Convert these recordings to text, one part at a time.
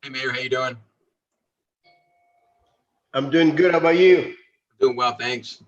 Hey, Mayor, how you doing? I'm doing good. How about you? Doing well, thanks.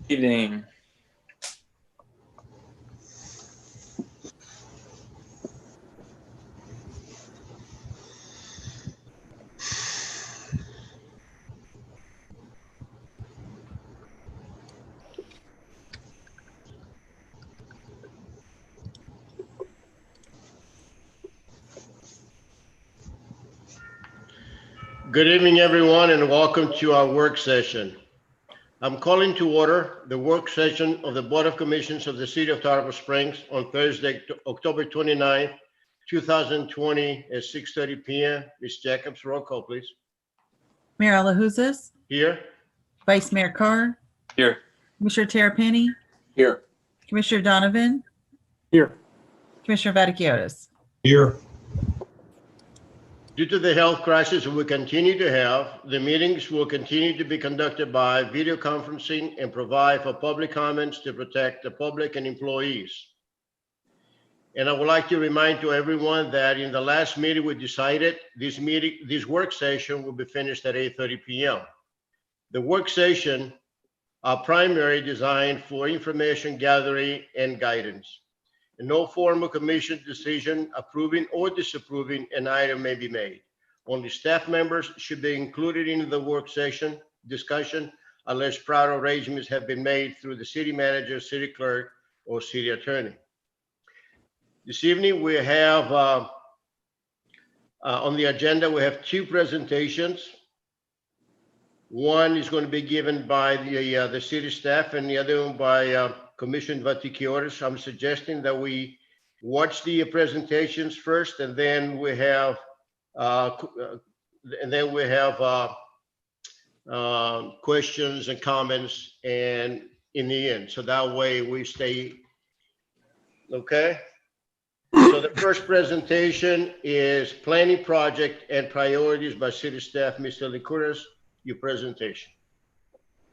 Evening. Good evening, everyone, and welcome to our work session. I'm calling to order the work session of the Board of Commissions of the City of Tarpon Springs on Thursday, October 29th, 2020 at 6:30 p.m. Ms. Jacobs, roll call, please. Mayor Alahouzes, Here. Vice Mayor Carr, Here. Commissioner Terrapini, Here. Commissioner Donovan, Here. Commissioner Vaticiotis. Here. Due to the health crisis we continue to have, the meetings will continue to be conducted by video conferencing and provide for public comments to protect the public and employees. And I would like to remind to everyone that in the last meeting, we decided this work session will be finished at 8:30 p.m. The work session are primarily designed for information gathering and guidance. And no formal commission decision approving or disapproving an item may be made. Only staff members should be included in the work session discussion unless prior arrangements have been made through the city manager, city clerk, or city attorney. This evening, we have on the agenda, we have two presentations. One is going to be given by the city staff and the other one by Commissioner Vaticiotis. I'm suggesting that we watch the presentations first, and then we have questions and comments, and in the end, so that way we stay okay. So the first presentation is Planning Project and Priorities by City Staff. Mr. Licouris, your presentation.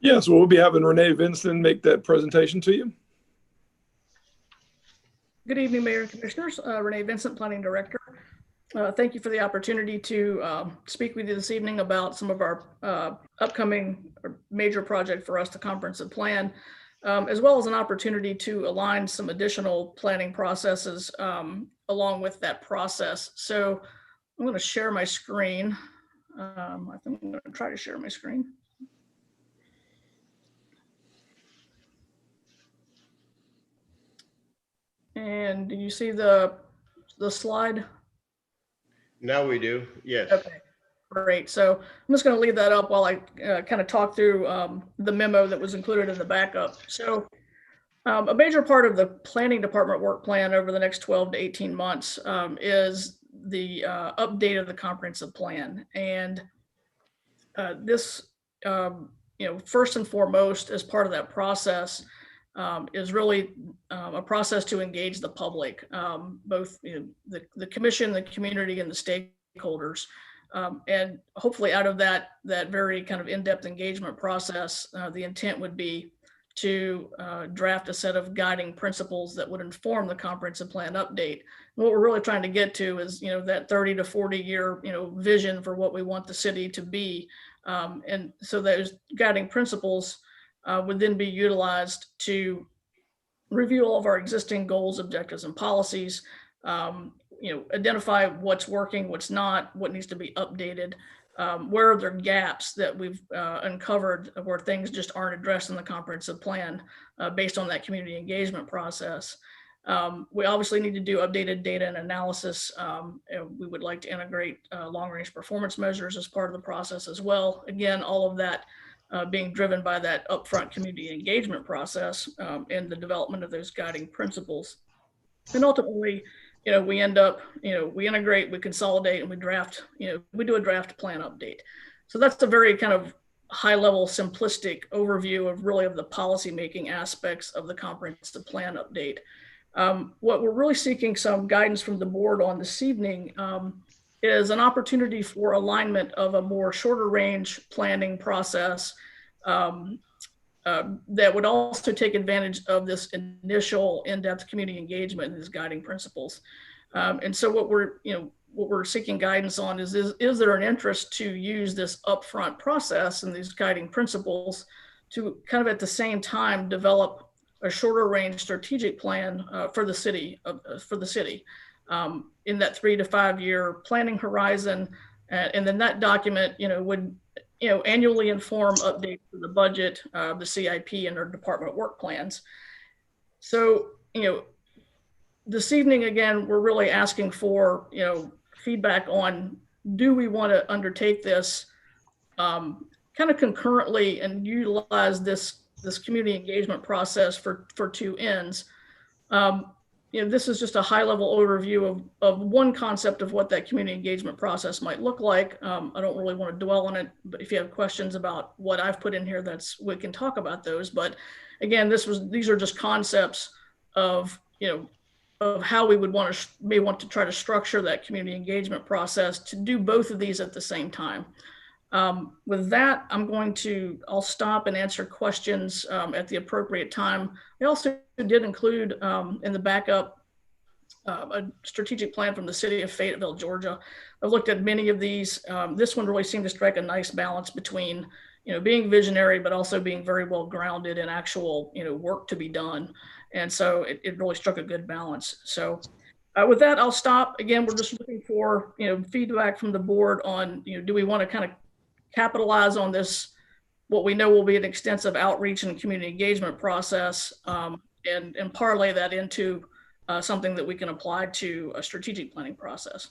Yes, well, we'll be having Renee Vincent make that presentation to you. Good evening, Mayor and Commissioners. Renee Vincent, Planning Director. Thank you for the opportunity to speak with you this evening about some of our upcoming major project for us to comprehensive plan, as well as an opportunity to align some additional planning processes along with that process. So I'm going to share my screen. I think I'm going to try to share my screen. And do you see the slide? Now we do, yes. Okay, great. So I'm just going to leave that up while I kind of talk through the memo that was included in the backup. So a major part of the planning department work plan over the next 12 to 18 months is the update of the comprehensive plan. And this, first and foremost, as part of that process, is really a process to engage the public, both the commission, the community, and the stakeholders. And hopefully out of that very kind of in-depth engagement process, the intent would be to draft a set of guiding principles that would inform the comprehensive plan update. And what we're really trying to get to is, that 30 to 40 year, vision for what we want the city to be. And so those guiding principles would then be utilized to review all of our existing goals, objectives, and policies, identify what's working, what's not, what needs to be updated, where are there gaps that we've uncovered where things just aren't addressed in the comprehensive plan based on that community engagement process. We obviously need to do updated data and analysis. We would like to integrate long-range performance measures as part of the process as well. Again, all of that being driven by that upfront community engagement process and the development of those guiding principles. And ultimately, we end up, we integrate, we consolidate, and we draft, we do a draft plan update. So that's a very kind of high level, simplistic overview of really of the policymaking aspects of the comprehensive plan update. What we're really seeking some guidance from the board on this evening is an opportunity for alignment of a more shorter range planning process that would also take advantage of this initial in-depth community engagement and these guiding principles. And so what we're seeking guidance on is there an interest to use this upfront process and these guiding principles to kind of at the same time develop a shorter range strategic plan for the city, in that 3 to 5 year planning horizon. And then that document, would annually inform updates to the budget, the CIP, and our department work plans. So, this evening, again, we're really asking for, feedback on, do we want to undertake this kind of concurrently and utilize this community engagement process for two ends? This is just a high level overview of one concept of what that community engagement process might look like. I don't really want to dwell on it, but if you have questions about what I've put in here, we can talk about those. But again, these are just concepts of, of how we would may want to try to structure that community engagement process to do both of these at the same time. With that, I'll stop and answer questions at the appropriate time. I also did include in the backup a strategic plan from the city of Fayetteville, Georgia. I've looked at many of these. This one really seemed to strike a nice balance between, being visionary, but also being very well grounded in actual, work to be done. And so it really struck a good balance. So with that, I'll stop. Again, we're just looking for, feedback from the board on, do we want to kind of capitalize on this, what we know will be an extensive outreach and community engagement process, and parlay that into something that we can apply to a strategic planning process.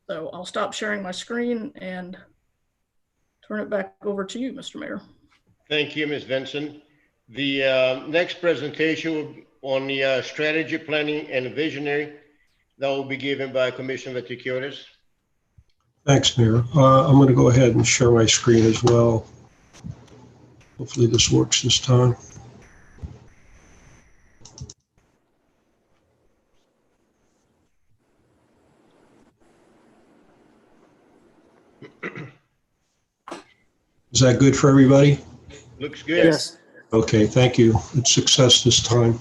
So I'll stop sharing my screen and turn it back over to you, Mr. Mayor. Thank you, Ms. Vinson. The next presentation will be on the strategy planning and visionary that will be given by Commissioner Vaticiotis. Thanks, Mayor. I'm going to go ahead and share my screen as well. Hopefully this works this time. Is that good for everybody? Looks good. Yes. Okay, thank you. It's success this time.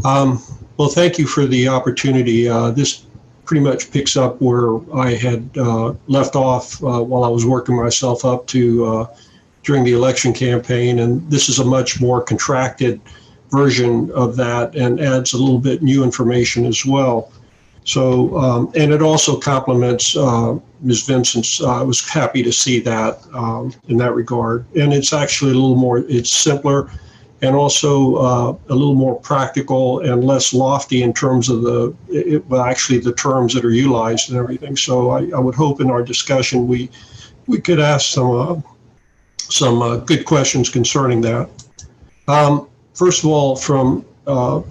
Well, thank you for the opportunity. This pretty much picks up where I had left off while I was working myself up to during the election campaign. And this is a much more contracted version of that and adds a little bit new information as well. So, and it also complements Ms. Vincent's. I was happy to see that in that regard. And it's actually a little more, it's simpler and also a little more practical and less lofty in terms of actually the terms that are utilized and everything. So I would hope in our discussion we could ask some good questions concerning that. First of all, from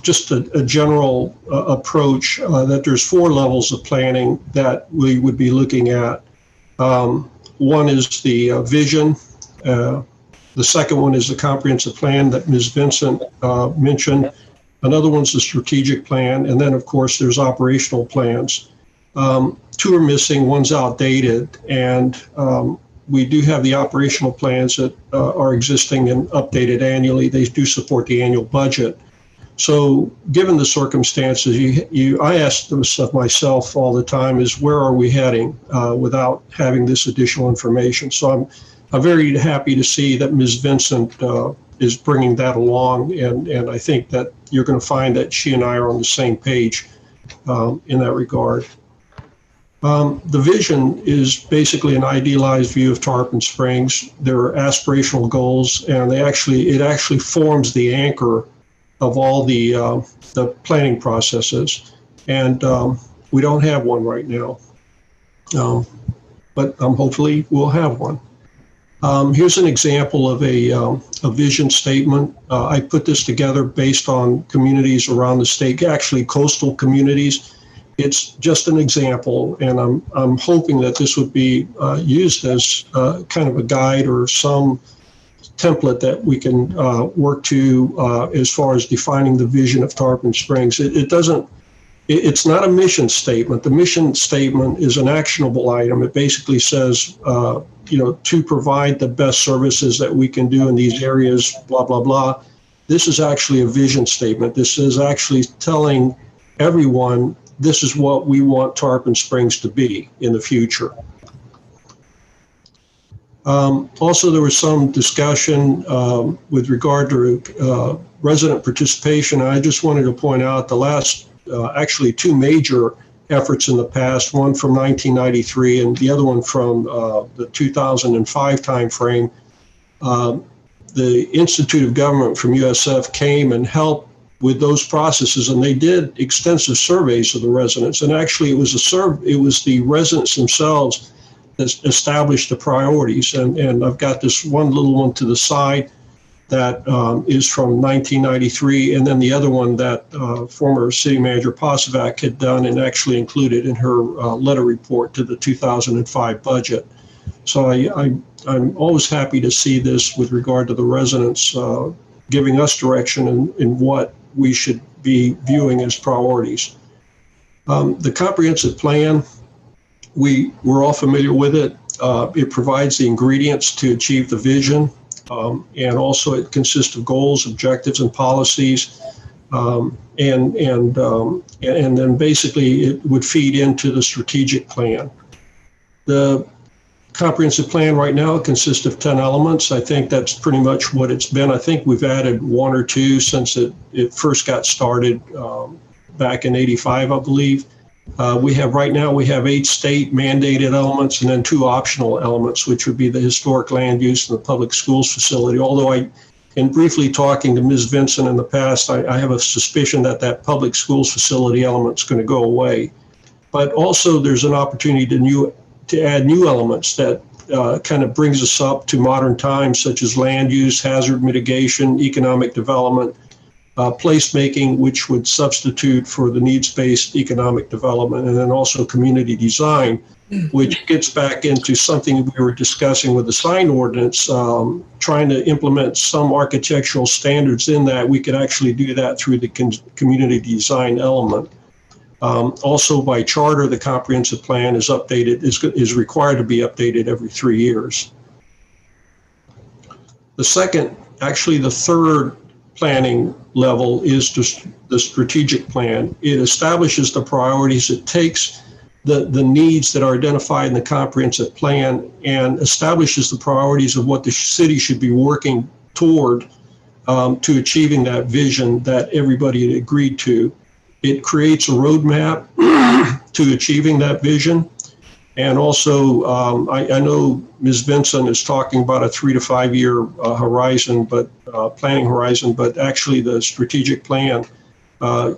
just a general approach, that there's 4 levels of planning that we would be looking at. One is the vision. The second one is the comprehensive plan that Ms. Vincent mentioned. Another one's the strategic plan. And then, of course, there's operational plans. Two are missing, one's outdated. And we do have the operational plans that are existing and updated annually. They do support the annual budget. So given the circumstances, I ask this of myself all the time is where are we heading without having this additional information? So I'm very happy to see that Ms. Vincent is bringing that along. And I think that you're going to find that she and I are on the same page in that regard. The vision is basically an idealized view of Tarpon Springs. There are aspirational goals, and it actually forms the anchor of all the planning processes. And we don't have one right now, but hopefully we'll have one. Here's an example of a vision statement. I put this together based on communities around the state, actually coastal communities. It's just an example, and I'm hoping that this would be used as kind of a guide or some template that we can work to as far as defining the vision of Tarpon Springs. It's not a mission statement. The mission statement is an actionable item. It basically says, to provide the best services that we can do in these areas, blah, blah, blah. This is actually a vision statement. This is actually telling everyone this is what we want Tarpon Springs to be in the future. Also, there was some discussion with regard to resident participation. I just wanted to point out the last, actually two major efforts in the past, one from 1993 and the other one from the 2005 timeframe. The Institute of Government from USF came and helped with those processes, and they did extensive surveys of the residents. And actually, it was the residents themselves that established the priorities. And I've got this one little one to the side that is from 1993, and then the other one that former City Manager Posovac had done and actually included in her letter report to the 2005 budget. So I'm always happy to see this with regard to the residents giving us direction in what we should be viewing as priorities. The comprehensive plan, we're all familiar with it. It provides the ingredients to achieve the vision. And also it consists of goals, objectives, and policies. And then basically it would feed into the strategic plan. The comprehensive plan right now consists of 10 elements. I think that's pretty much what it's been. I think we've added one or two since it first got started back in '85, I believe. We have 8 state mandated elements and then 2 optional elements, which would be the historic land use and the public schools facility. Although in briefly talking to Ms. Vincent in the past, I have a suspicion that public schools facility element is going to go away. But also there's an opportunity to add new elements that kind of brings us up to modern times, such as land use, hazard mitigation, economic development, placemaking, which would substitute for the needs-based economic development, and then also community design, which gets back into something we were discussing with the sign ordinance, trying to implement some architectural standards in that. We could actually do that through the community design element. Also, by charter, the comprehensive plan is required to be updated every 3 years. The third planning level is just the strategic plan. It establishes the priorities. It takes the needs that are identified in the comprehensive plan and establishes the priorities of what the city should be working toward to achieving that vision that everybody had agreed to. It creates a roadmap to achieving that vision. And also, I know Ms. Vincent is talking about a 3 to 5 year horizon, planning horizon, but actually the strategic plan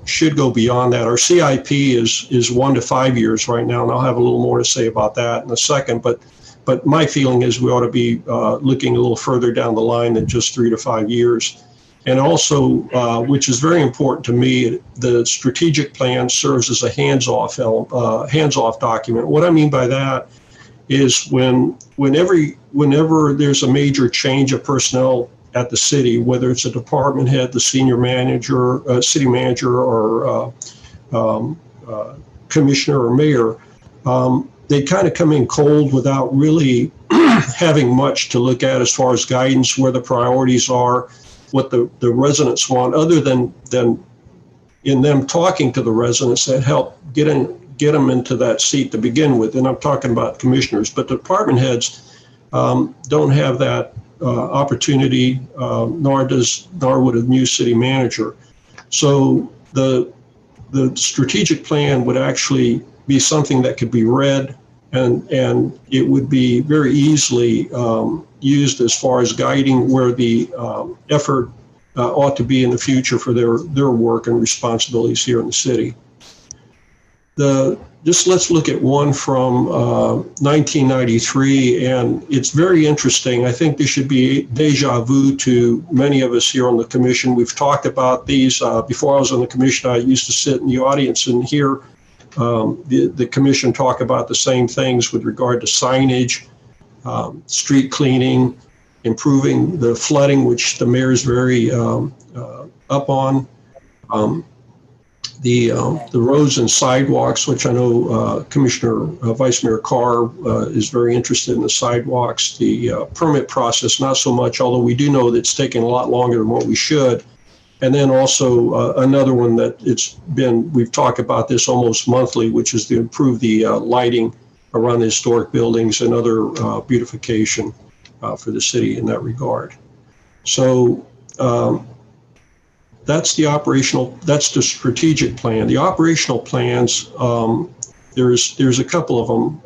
should go beyond that. Our CIP is 1 to 5 years right now, and I'll have a little more to say about that in a second. But my feeling is we ought to be looking a little further down the line than just 3 to 5 years. And also, which is very important to me, the strategic plan serves as a hands-off document. What I mean by that is whenever there's a major change of personnel at the city, whether it's a department head, the senior manager, city manager, or commissioner or mayor, they kind of come in cold without really having much to look at as far as guidance, where the priorities are, what the residents want, other than in them talking to the residents that help get them into that seat to begin with. And I'm talking about commissioners, but the department heads don't have that opportunity, nor would a new city manager. So the strategic plan would actually be something that could be read, and it would be very easily used as far as guiding where the effort ought to be in the future for their work and responsibilities here in the city. Just let's look at one from 1993, and it's very interesting. I think this should be deja vu to many of us here on the commission. We've talked about these before I was on the commission. I used to sit in the audience and hear the commission talk about the same things with regard to signage, street cleaning, improving the flooding, which the mayor is very up on. The roads and sidewalks, which I know Commissioner Vice Mayor Carr is very interested in the sidewalks. The permit process, not so much, although we do know that it's taking a lot longer than what we should. And then also another one that we've talked about this almost monthly, which is to improve the lighting around the historic buildings and other beautification for the city in that regard. So that's the strategic plan. The operational plans, there's a couple of them.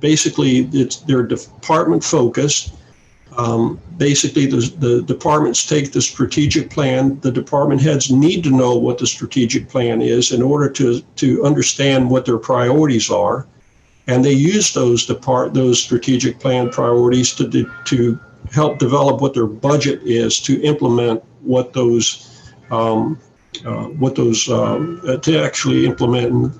Basically, they're department focused. Basically, the departments take the strategic plan. The department heads need to know what the strategic plan is in order to understand what their priorities are. And they use those strategic plan priorities to help develop what their budget is to implement to actually implement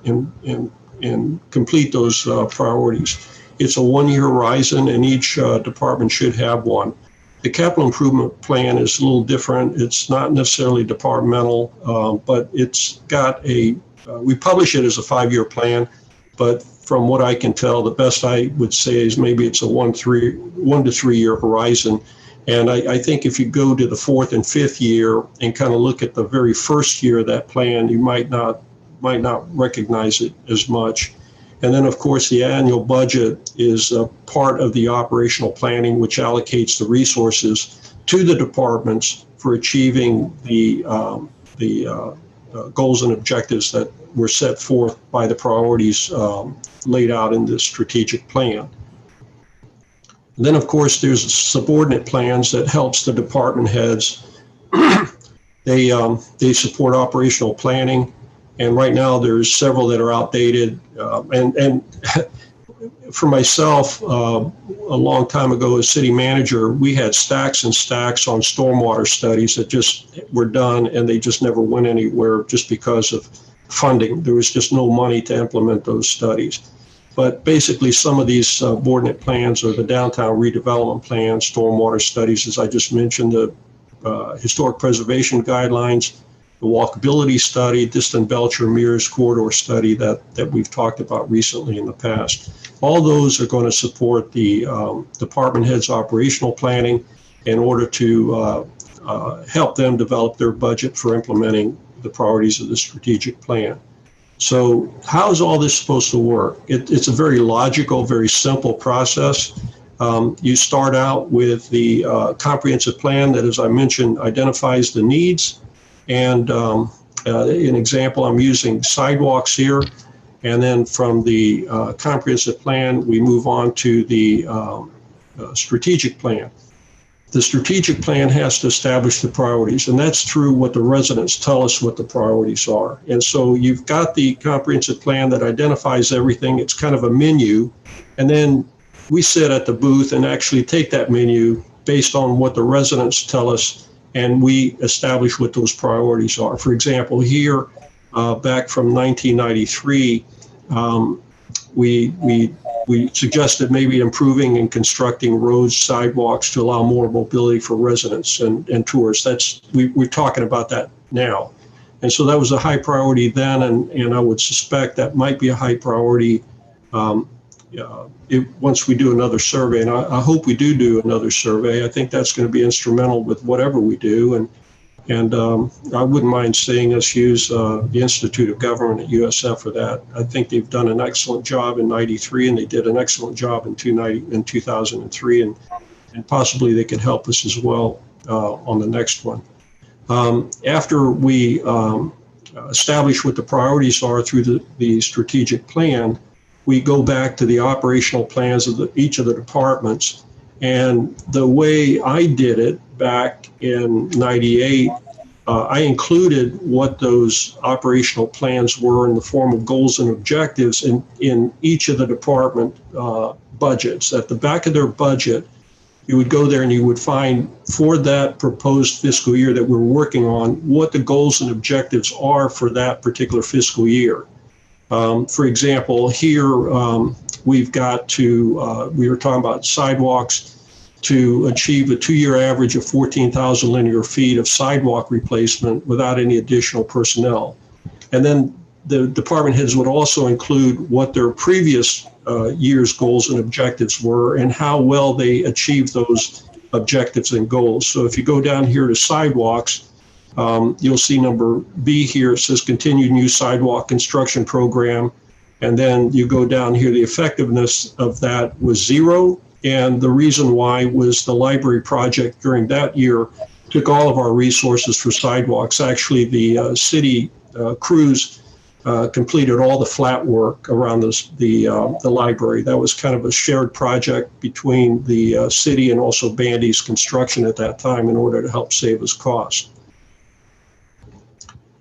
and complete those priorities. It's a one-year horizon, and each department should have one. The capital improvement plan is a little different. It's not necessarily departmental, but it's got we publish it as a 5-year plan, but from what I can tell, the best I would say is maybe it's a 1 to 3 year horizon. And I think if you go to the 4th and 5th year and kind of look at the very first year of that plan, you might not recognize it as much. And then, of course, the annual budget is a part of the operational planning, which allocates the resources to the departments for achieving the goals and objectives that were set forth by the priorities laid out in the strategic plan. And then, of course, there's subordinate plans that helps the department heads. They support operational planning. And right now, there's several that are outdated. And for myself, a long time ago as city manager, we had stacks and stacks on stormwater studies that just were done, and they just never went anywhere just because of funding. There was just no money to implement those studies. But basically, some of these subordinate plans are the downtown redevelopment plan, stormwater studies, as I just mentioned, the historic preservation guidelines, the walkability study, Distant Belcher Mears corridor study that we've talked about recently in the past. All those are going to support the department heads' operational planning in order to help them develop their budget for implementing the priorities of the strategic plan. So how is all this supposed to work? It's a very logical, very simple process. You start out with the comprehensive plan that, as I mentioned, identifies the needs. And an example, I'm using sidewalks here. And then from the comprehensive plan, we move on to the strategic plan. The strategic plan has to establish the priorities, and that's true what the residents tell us what the priorities are. And so you've got the comprehensive plan that identifies everything. It's kind of a menu. And then we sit at the booth and actually take that menu based on what the residents tell us, and we establish what those priorities are. For example, here, back from 1993, we we suggested maybe improving and constructing roads, sidewalks to allow more mobility for residents and tourists. We're talking about that now. And so that was a high priority then, and I would suspect that might be a high priority once we do another survey. And I hope we do another survey. I think that's going to be instrumental with whatever we do. And I wouldn't mind seeing us use the Institute of Government at USF for that. I think they've done an excellent job in '93, and they did an excellent job in 2003, and possibly they could help us as well on the next one. After we establish what the priorities are through the strategic plan, we go back to the operational plans of each of the departments. And the way I did it back in '98, I included what those operational plans were in the form of goals and objectives in each of the department budgets. At the back of their budget, you would go there and you would find for that proposed fiscal year that we're working on, what the goals and objectives are for that particular fiscal year. For example, here we've got to, we were talking about sidewalks, to achieve a 2-year average of 14,000 linear feet of sidewalk replacement without any additional personnel. And then the department heads would also include what their previous year's goals and objectives were and how well they achieved those objectives and goals. So if you go down here to sidewalks, you'll see number B here, it says continued new sidewalk construction program. And then you go down here, the effectiveness of that was 0. And the reason why was the library project during that year took all of our resources for sidewalks. Actually, the city crews completed all the flat work around the library. That was kind of a shared project between the city and also Bandy's construction at that time in order to help save us costs.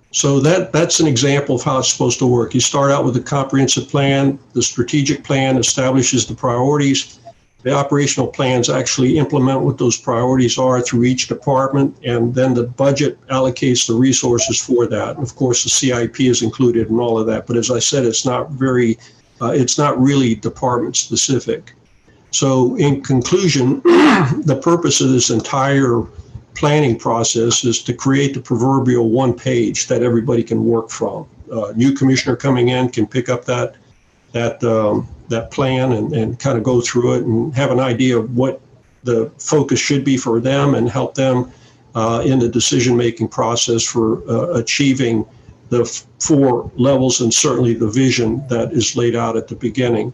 So that's an example of how it's supposed to work. You start out with a comprehensive plan. The strategic plan establishes the priorities. The operational plans actually implement what those priorities are through each department, and then the budget allocates the resources for that. And of course, the CIP is included in all of that. But as I said, it's not really department specific. So in conclusion, the purpose of this entire planning process is to create the proverbial one page that everybody can work from. New commissioner coming in can pick up that plan and kind of go through it and have an idea of what the focus should be for them and help them in the decision-making process for achieving the 4 levels and certainly the vision that is laid out at the beginning.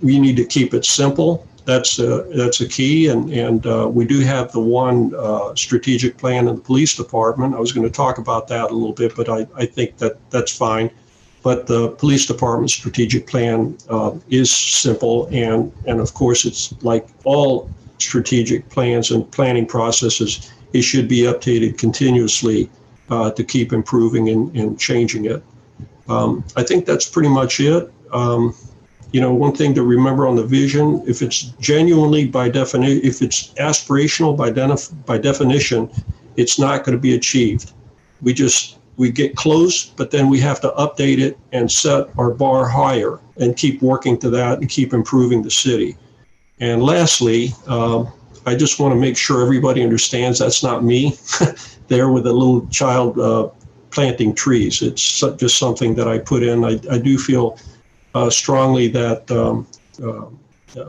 We need to keep it simple. That's a key, and we do have the one strategic plan in the police department. I was going to talk about that a little bit, but I think that's fine. But the police department strategic plan is simple, and of course it's like all strategic plans and planning processes, it should be updated continuously to keep improving and changing it. I think that's pretty much it. One thing to remember on the vision, if it's genuinely if it's aspirational by definition, it's not going to be achieved. We get close, but then we have to update it and set our bar higher and keep working to that and keep improving the city. And lastly, I just want to make sure everybody understands that's not me there with a little child planting trees. It's just something that I put in. I do feel strongly that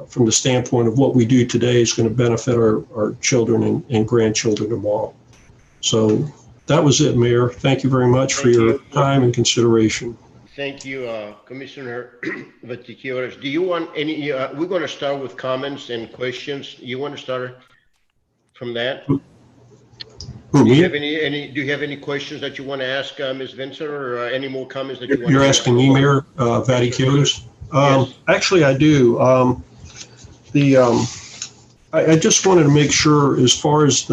from the standpoint of what we do today is going to benefit our children and grandchildren tomorrow. So that was it, Mayor. Thank you very much for your time and consideration. Thank you, Commissioner Vaticiores. Do you want any, we're going to start with comments and questions. You want to start from that? Who, Do you me? have do you have any questions that you want to ask Ms. Vincent, or any more comments that you want You're to asking me, Mayor Vaticiores? Yes. Actually, I do. I just wanted to make sure, as far as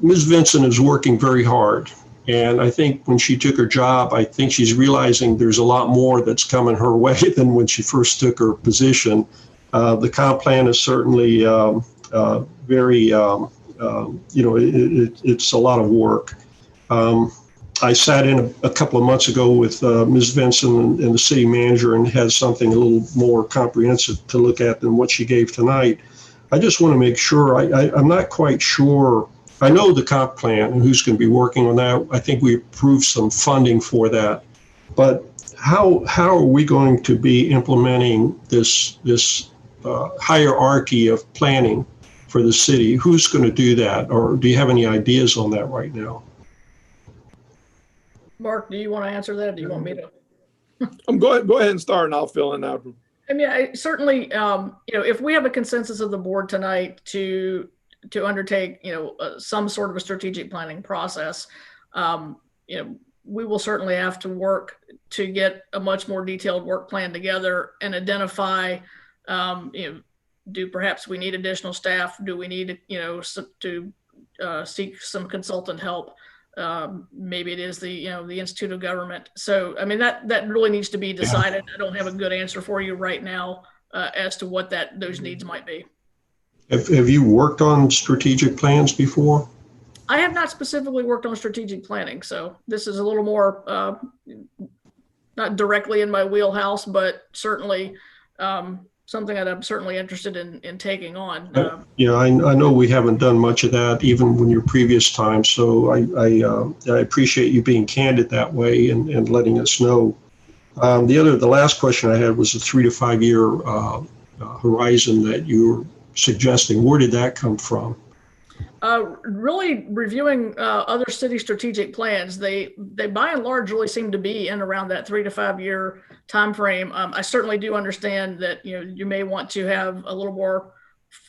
Ms. Vincent is working very hard. And I think when she took her job, I think she's realizing there's a lot more that's coming her way than when she first took her position. The comp plan is certainly very, it's a lot of work. I sat in a couple of months ago with Ms. Vinson and the city manager and had something a little more comprehensive to look at than what she gave tonight. I just want to make sure, I'm not quite sure. I know the comp plan and who's going to be working on that. I think we approved some funding for that. But how are we going to be implementing this hierarchy of planning for the city? Who's going to do that? Or do you have any ideas on that right now? Mark, do you want to answer that? Or do you want me to? Go ahead and start and I'll fill in after. I mean, I certainly, if we have a consensus of the board tonight to undertake, some sort of a strategic planning process, we will certainly have to work to get a much more detailed work plan together and identify, do perhaps we need additional staff? Do we need, to seek some consultant help? Maybe it is the Institute of Government. So, I mean, that really needs to be decided. I don't have a good answer for you right now as to what those needs might be. Have you worked on strategic plans before? I have not specifically worked on strategic planning, so this is a little more not directly in my wheelhouse, but certainly something that I'm certainly interested in taking on. Yeah, I know we haven't done much of that even when your previous time. So I appreciate you being candid that way and letting us know. The last question I had was a 3 to 5 year horizon that you were suggesting. Where did that come from? Really reviewing other city strategic plans, they by and large really seem to be in around that 3 to 5 year time frame. I certainly do understand that you may want to have a little more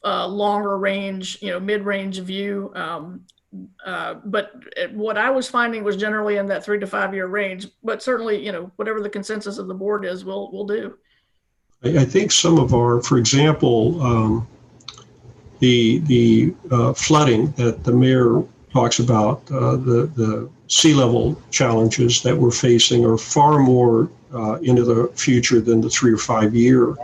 longer range, mid-range view. But what I was finding was generally in that 3 to 5 year range. But certainly, whatever the consensus of the board is, we'll do. I think some of our, for example, the flooding that the mayor talks about, the sea level challenges that we're facing are far more into the future than the 3 or 5 year.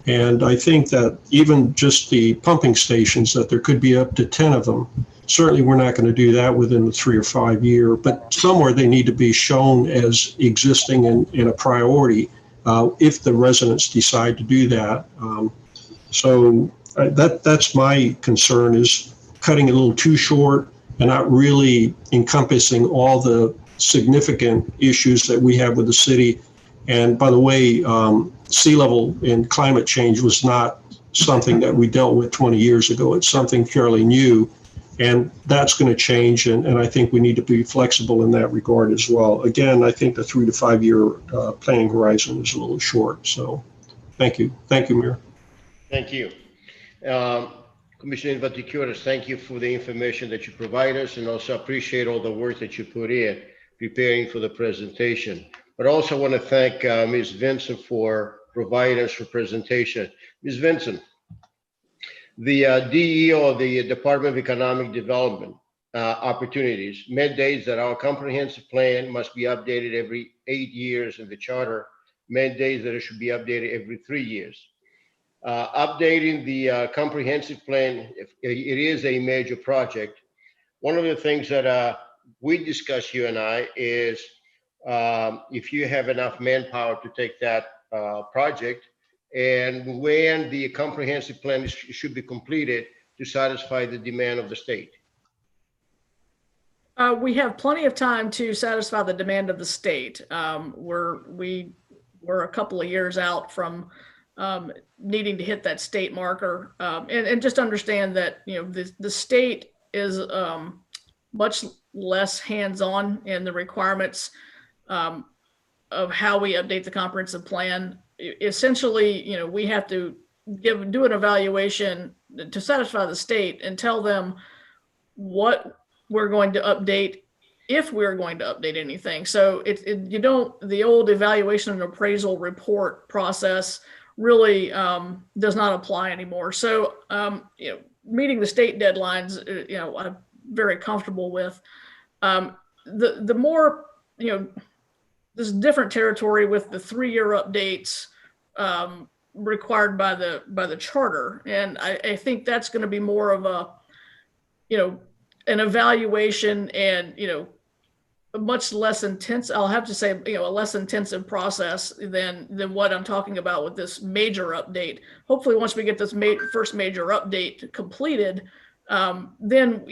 And I think that even just the pumping stations, that there could be up to 10 of them. Certainly we're not going to do that within the 3 or 5 year, but somewhere they need to be shown as existing and a priority if the residents decide to do that. That's my concern, is cutting it a little too short and not really encompassing all the significant issues that we have with the city. And by the way, sea level and climate change was not something that we dealt with 20 years ago. It's something fairly new, and that's going to change. And I think we need to be flexible in that regard as well. Again, I think the 3 to 5 year planning horizon is a little short. So thank you. Thank you, Mayor. Thank you. Commissioner Vaticius, thank you for the information that you provide us, and also appreciate all the work that you put in preparing for the presentation. But also want to thank Ms. Vinson for providing us for presentation. Ms. Vinson, the DEO of the Department of Economic Development opportunities mandates that our comprehensive plan must be updated every 8 years, and the charter mandates that it should be updated every 3 years. Updating the comprehensive plan, it is a major project. One of the things that we discussed, you and I, is if you have enough manpower to take that project, and when the comprehensive plan should be completed to satisfy the demand of the state. We have plenty of time to satisfy the demand of the state. We're a couple of years out from needing to hit that state marker, and just understand that the state is much less hands-on in the requirements of how we update the comprehensive plan. Essentially, we have to do an evaluation to satisfy the state and tell them what we're going to update, if we're going to update anything. So the old evaluation and appraisal report process really does not apply anymore. So, meeting the state deadlines, I'm very comfortable with. The more, this different territory with the 3 year updates required by the charter. And I think that's going to be more of a, an evaluation and, a much less intense, I'll have to say, a less intensive process than what I'm talking about with this major update. Hopefully, once we get this first major update completed, then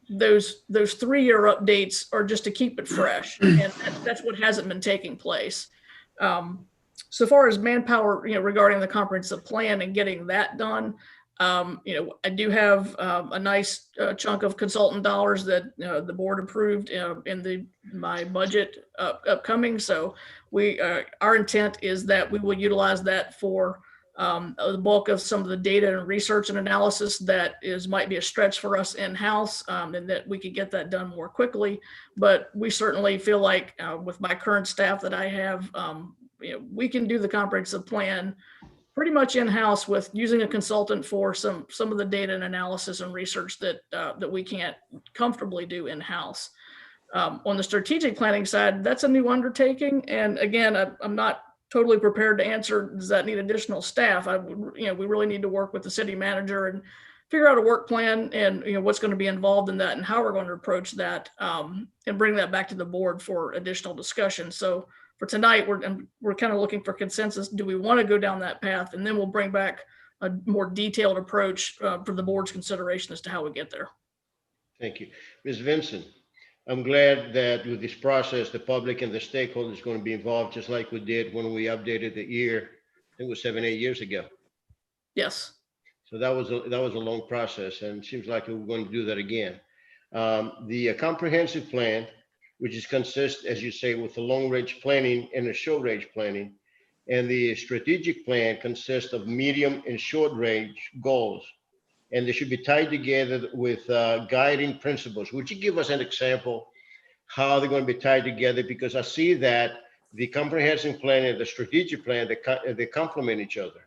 those 3-year updates are just to keep it fresh, and that's what hasn't been taking place. So far as manpower, regarding the comprehensive plan and getting that done, I do have a nice chunk of consultant dollars that the board approved in my budget upcoming. So our intent is that we will utilize that for the bulk of some of the data and research and analysis that might be a stretch for us in-house, and that we could get that done more quickly. But we certainly feel like with my current staff that I have, we can do the comprehensive plan pretty much in-house with using a consultant for some of the data and analysis and research that we can't comfortably do in-house. On the strategic planning side, that's a new undertaking. And again, I'm not totally prepared to answer, does that need additional staff? We really need to work with the city manager and figure out a work plan and what's going to be involved in that and how we're going to approach that, and bring that back to the board for additional discussion. So for tonight, we're kind of looking for consensus. Do we want to go down that path? And then we'll bring back a more detailed approach for the board's consideration as to how we get there. Thank you. Ms. Vincent, I'm glad that with this process, the public and the stakeholders are going to be involved, just like we did when we updated the year. I think it was 7-8 years ago. Yes. So that was a long process, and it seems like we're going to do that again. The comprehensive plan, which consists, as you say, with the long-range planning and the short-range planning, and the strategic plan consists of medium and short-range goals, and they should be tied together with guiding principles. Would you give us an example how they're going to be tied together? Because I see that the comprehensive plan and the strategic plan, they complement each other.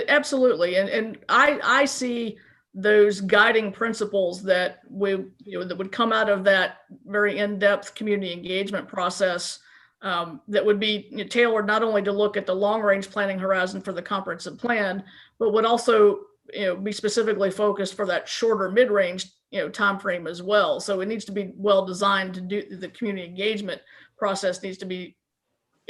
Absolutely, and I see those guiding principles that that would come out of that very in-depth community engagement process, that would be tailored not only to look at the long-range planning horizon for the comprehensive plan, but would also be specifically focused for that shorter mid-range time frame as well. So it needs to be well designed to do the community engagement process needs to be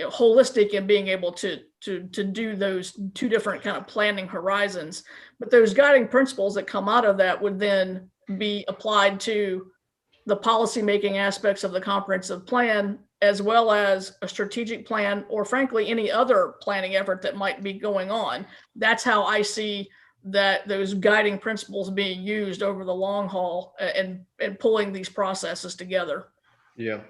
holistic in being able to do those two different kind of planning horizons. But those guiding principles that come out of that would then be applied to the policymaking aspects of the comprehensive plan, as well as a strategic plan, or frankly, any other planning effort that might be going on. That's how I see that those guiding principles being used over the long haul and pulling these processes together. Yeah.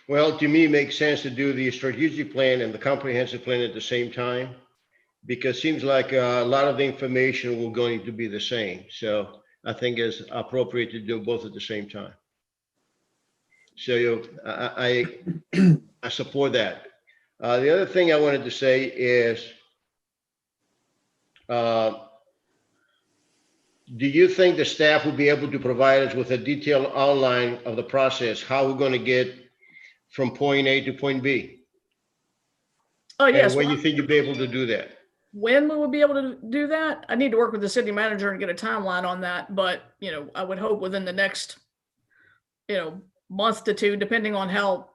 Well, to me, it makes sense to do the strategic plan and the comprehensive plan at the same time, because it seems like a lot of the information will going to be the same. So I think it's appropriate to do both at the same time. So I support that. The other thing I wanted to say is, do you think the staff will be able to provide us with a detailed outline of the process, how we're going to get from point A to point B? Oh, yes. And when you think you'll be able to do that? When we will be able to do that, I need to work with the city manager and get a timeline on that. But, I would hope within the next, month to two, depending on how,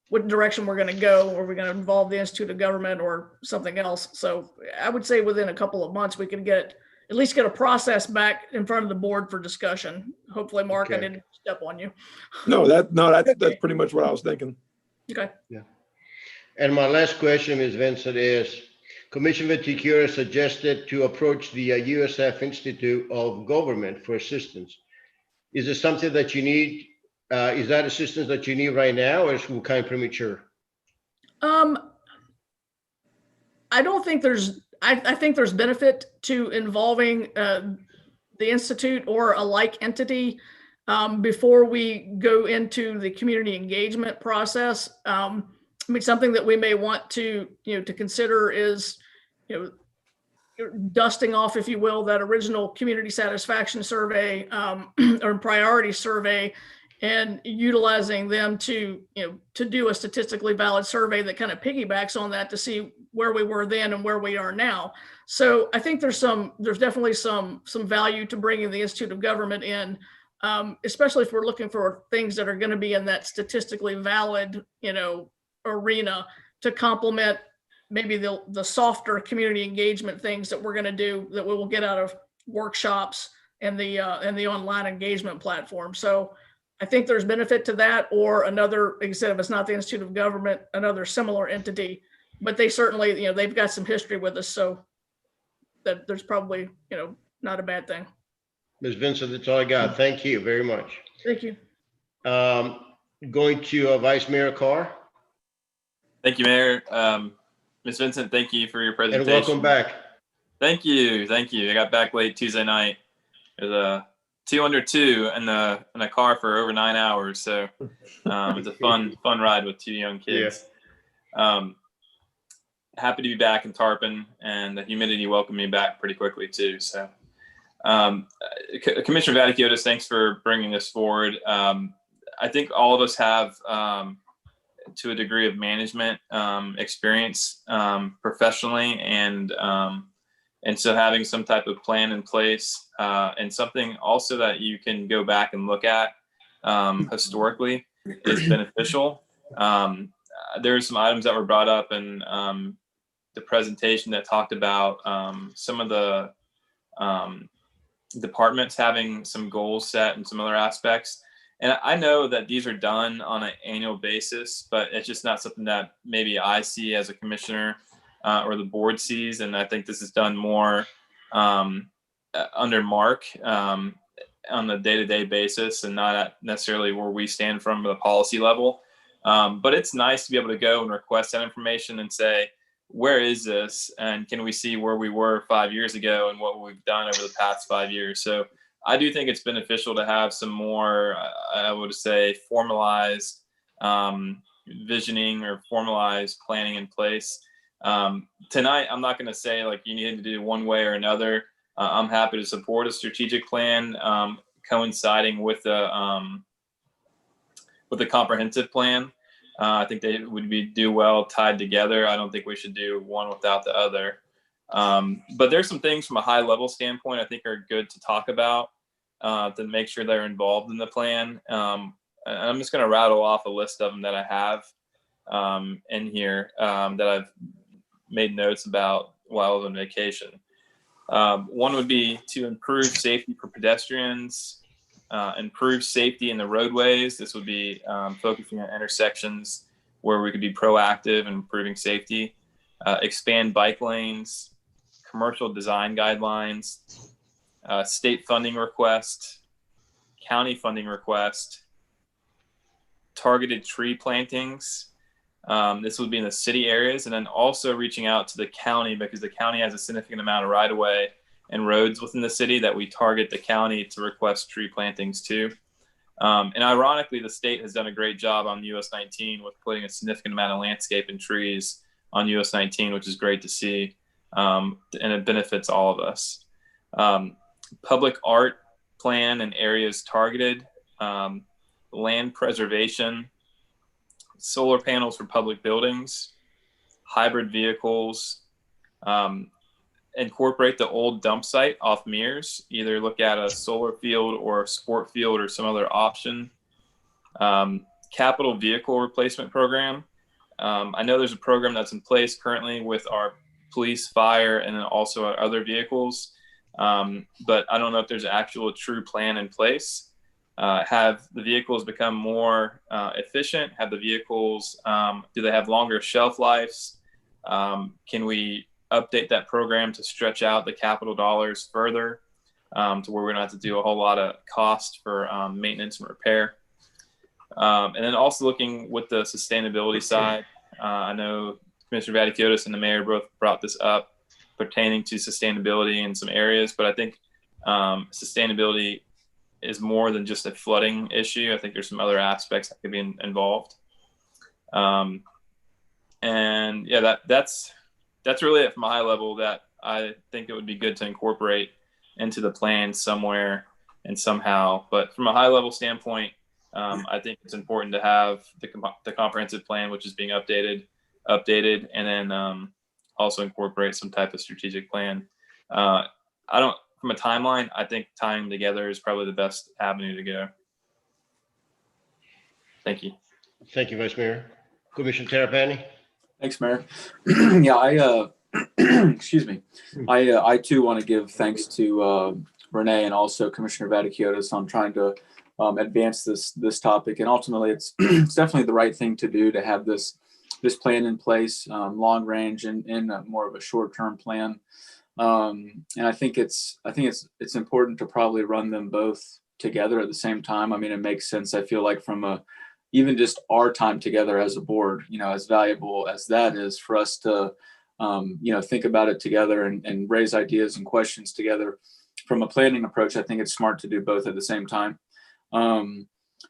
what direction we're going to go, or we're going to involve the Institute of Government or something else. So I would say within a couple of months, we can at least get a process back in front of the board for discussion. Hopefully, Mark, Okay. I didn't step on you. That's pretty much what I was thinking. Okay. Yeah. And my last question, Ms. Vincent, is Commissioner Vaticura suggested to approach the USF Institute of Government for assistance. Is it something that you need? Is that assistance that you need right now, or is it kind of premature? I don't think I think there's benefit to involving the Institute or a like entity before we go into the community engagement process. Something that we may want to consider is, dusting off, if you will, that original community satisfaction survey or priority survey, and utilizing them to do a statistically valid survey that kind of piggybacks on that to see where we were then and where we are now. So I think there's definitely some value to bringing the Institute of Government in especially if we're looking for things that are going to be in that statistically valid, arena to complement maybe the softer community engagement things that we're going to do that we will get out of workshops and the online engagement platform. So I think there's benefit to that, or another, like I said, if it's not the Institute of Government, another similar entity, but they certainly, they've got some history with us. So that there's probably, not a bad thing. Ms. Vincent, that's all I got. Thank you very much. Thank you. Going to Vice Mayor Carr, Thank you, Mayor. Ms. Vincent, thank you for your and presentation. welcome back. Thank you. I got back late Tuesday night. It was a 2 under 2 in a car for over 9 hours. So it's a fun ride with 2 young kids. Happy to be back in Tarpon, and the humidity welcomed me back pretty quickly too. So Commissioner Vaticiotis, thanks for bringing this forward. I think all of us have, to a degree of management experience professionally, and so having some type of plan in place and something also that you can go back and look at historically is beneficial. There's some items that were brought up in the presentation that talked about some of the departments having some goals set and some other aspects. And I know that these are done on an annual basis, but it's just not something that maybe I see as a commissioner or the board sees. And I think this is done more under Mark on the day-to-day basis, and not necessarily where we stand from the policy level. But it's nice to be able to go and request that information and say, where is this? And can we see where we were 5 years ago and what we've done over the past 5 years? So I do think it's beneficial to have some more, I would say, formalized visioning or formalized planning in place. Tonight, I'm not going to say like you need to do one way or another. I'm happy to support a strategic plan coinciding with the comprehensive plan. I think they would do well tied together. I don't think we should do one without the other. But there's some things from a high level standpoint I think are good to talk about to make sure they're involved in the plan. And I'm just going to rattle off a list of them that I have in here that I've made notes about while I was on vacation. One would be to improve safety for pedestrians, improve safety in the roadways. This would be focusing on intersections where we could be proactive in improving safety, expand bike lanes, commercial design guidelines, state funding request, county funding request, targeted tree plantings. This would be in the city areas, and then also reaching out to the county, because the county has a significant amount of right of way and roads within the city that we target the county to request tree plantings to. And ironically, the state has done a great job on US 19 with putting a significant amount of landscape and trees on US 19, which is great to see. And it benefits all of us. Public art plan and areas targeted, land preservation, solar panels for public buildings, hybrid vehicles, incorporate the old dump site off Mears, either look at a solar field or a sport field or some other option. Capital vehicle replacement program. I know there's a program that's in place currently with our police, fire, and then also our other vehicles. But I don't know if there's an actual true plan in place. Have the vehicles become more efficient? Have the vehicles, do they have longer shelf lives? Can we update that program to stretch out the capital dollars further to where we don't have to do a whole lot of cost for maintenance and repair? And then also looking with the sustainability side, I know Commissioner Vaticiotis and the mayor both brought this up pertaining to sustainability in some areas, but I think sustainability is more than just a flooding issue. I think there's some other aspects that could be involved. And yeah, that's really it from a high level that I think it would be good to incorporate into the plan somewhere and somehow. But from a high level standpoint, I think it's important to have the comprehensive plan, which is being updated, and then also incorporate some type of strategic plan. From from a timeline, I think tying them together is probably the best avenue to go. Thank you. Thank you, Vice Mayor. Commissioner Terrapini? Thanks, Mayor. Yeah, excuse me. I too want to give thanks to Renee and also Commissioner Vaticiotis on trying to advance this topic. And ultimately, it's it's definitely the right thing to do to have this plan in place, long range and more of a short-term plan. And I think it's important to probably run them both together at the same time. I mean, it makes sense. I feel like from even just our time together as a board, as valuable as that is for us to, think about it together and raise ideas and questions together from a planning approach. I think it's smart to do both at the same time. I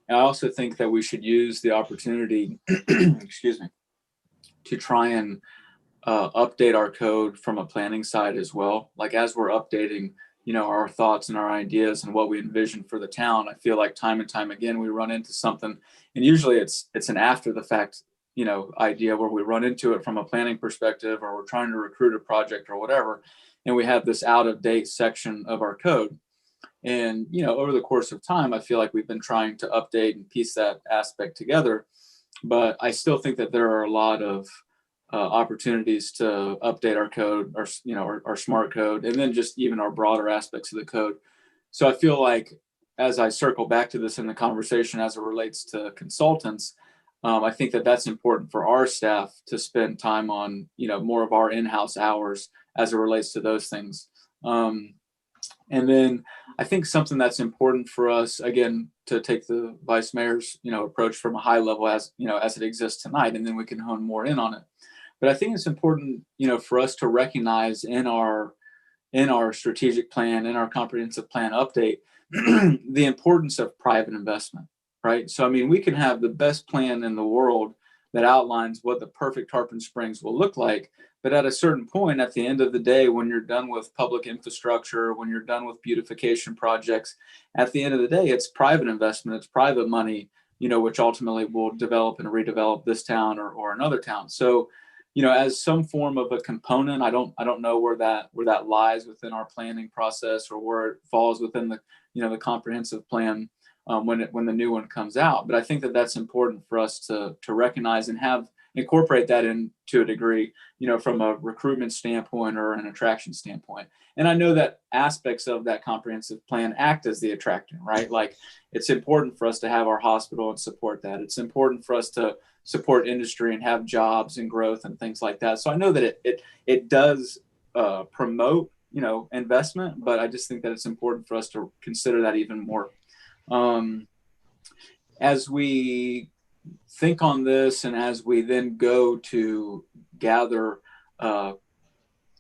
also think that we should use the opportunity, excuse me, to try and update our code from a planning side as well. Like as we're updating, our thoughts and our ideas and what we envision for the town, I feel like time and time again, we run into something, and usually it's an after the fact, idea where we run into it from a planning perspective, or we're trying to recruit a project or whatever. And we have this out of date section of our code. And, over the course of time, I feel like we've been trying to update and piece that aspect together. But I still think that there are a lot of opportunities to update our code, our smart code, and then just even our broader aspects of the code. So I feel like as I circle back to this in the conversation as it relates to consultants, I think that that's important for our staff to spend time on, more of our in-house hours as it relates to those things. And then I think something that's important for us, again, to take the vice mayor's, approach from a high level as it exists tonight, and then we can hone more in on it. But I think it's important, for us to recognize in our strategic plan, in our comprehensive plan update, the importance of private investment, right? So, I mean, we can have the best plan in the world that outlines what the perfect Tarpon Springs will look like. But at a certain point, at the end of the day, when you're done with public infrastructure, when you're done with beautification projects, at the end of the day, it's private investment, it's private money, which ultimately will develop and redevelop this town or another town. So, as some form of a component, I don't know where that lies within our planning process or where it falls within the, the comprehensive plan when the new one comes out. But I think that that's important for us to recognize and incorporate that in to a degree, from a recruitment standpoint or an attraction standpoint. And I know that aspects of that comprehensive plan act as the attractant, right? Like it's important for us to have our hospital and support that. It's important for us to support industry and have jobs and growth and things like that. So I know that it does promote, investment, but I just think that it's important for us to consider that even more. As we think on this, and as we then go to gather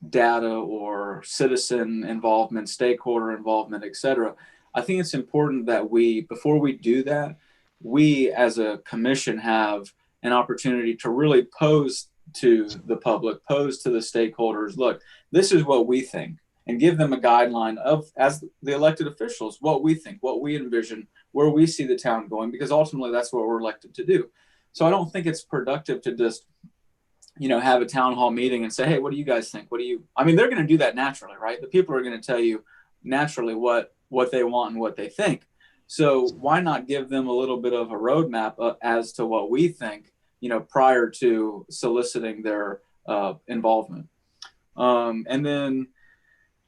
data or citizen involvement, stakeholder involvement, et cetera, I think it's important that before we do that, we as a commission have an opportunity to really pose to the public, pose to the stakeholders, look, this is what we think, and give them a guideline of, as the elected officials, what we think, what we envision, where we see the town going, because ultimately that's what we're elected to do. So I don't think it's productive to just, have a town hall meeting and say, hey, what do you guys think? I mean, they're going to do that naturally, right? The people are going to tell you naturally what they want and what they think. So why not give them a little bit of a roadmap as to what we think, prior to soliciting their involvement. And then,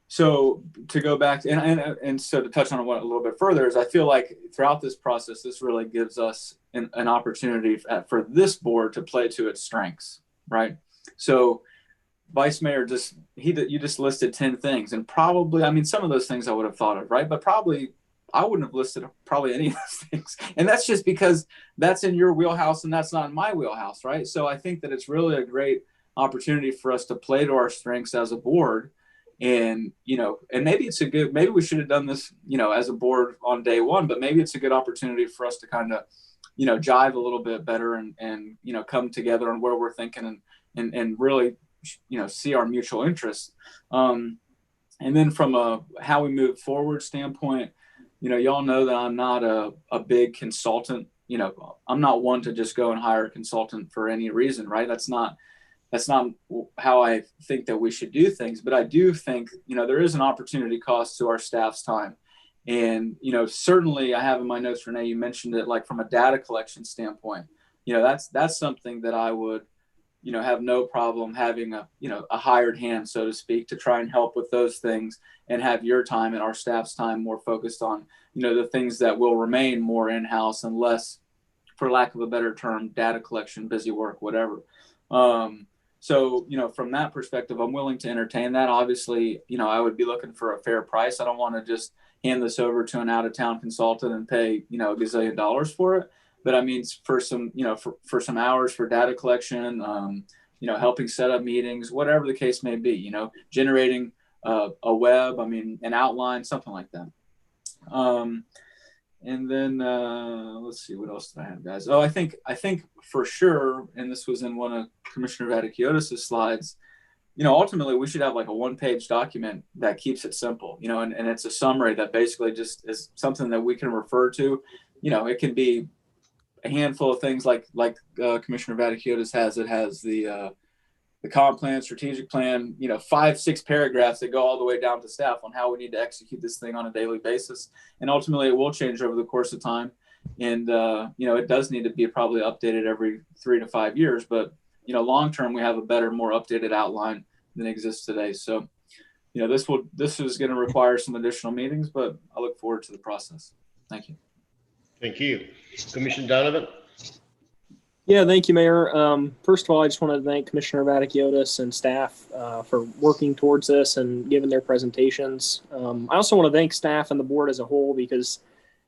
so to go back and so to touch on it a little bit further is I feel like throughout this process, this really gives us an opportunity for this board to play to its strengths, right? So Vice Mayor, you just listed 10 things, and probably, I mean, some of those things I would have thought of, right? But probably I wouldn't have listed probably any of those things. And that's just because that's in your wheelhouse and that's not in my wheelhouse, right? So I think that it's really a great opportunity for us to play to our strengths as a board. And, and maybe we should have done this, as a board on day one, but maybe it's a good opportunity for us to kind of, jive a little bit better and come together on where we're thinking and really, see our mutual interests. And then from a how we move forward standpoint, y'all know that I'm not a big consultant. I'm not one to just go and hire a consultant for any reason, right? That's not that's not how I think that we should do things. But I do think, there is an opportunity cost to our staff's time. And, certainly I have in my notes, Renee, you mentioned it, like from a data collection standpoint, that's something that I would, have no problem having a hired hand, so to speak, to try and help with those things and have your time and our staff's time more focused on, the things that will remain more in-house and less, for lack of a better term, data collection, busy work, whatever. So, from that perspective, I'm willing to entertain that. Obviously, I would be looking for a fair price. I don't want to just hand this over to an out-of-town consultant and pay, $1 gazillion for it. But I mean, for some, for some hours for data collection, helping set up meetings, whatever the case may be, generating a web, an outline, something like that. And then let's see, what else did I have, guys? Oh, I think for sure, and this was in one of Commissioner Vaticiotis' slides, ultimately we should have like a one-page document that keeps it simple, and it's a summary that basically just is something that we can refer to. It can be a handful of things like Commissioner Vaticiotis has. It has the comp plan, strategic plan, 5-6 paragraphs that go all the way down to staff on how we need to execute this thing on a daily basis. And ultimately it will change over the course of time. And, it does need to be probably updated every 3 to 5 years, but, long-term, we have a better, more updated outline than exists today. So, this is going to require some additional meetings, but I look forward to the process. Thank you. Thank you. Commissioner Donovan? Yeah, thank you, Mayor. First of all, I just want to thank Commissioner Vaticiotis and staff for working towards this and giving their presentations. I also want to thank staff and the board as a whole because,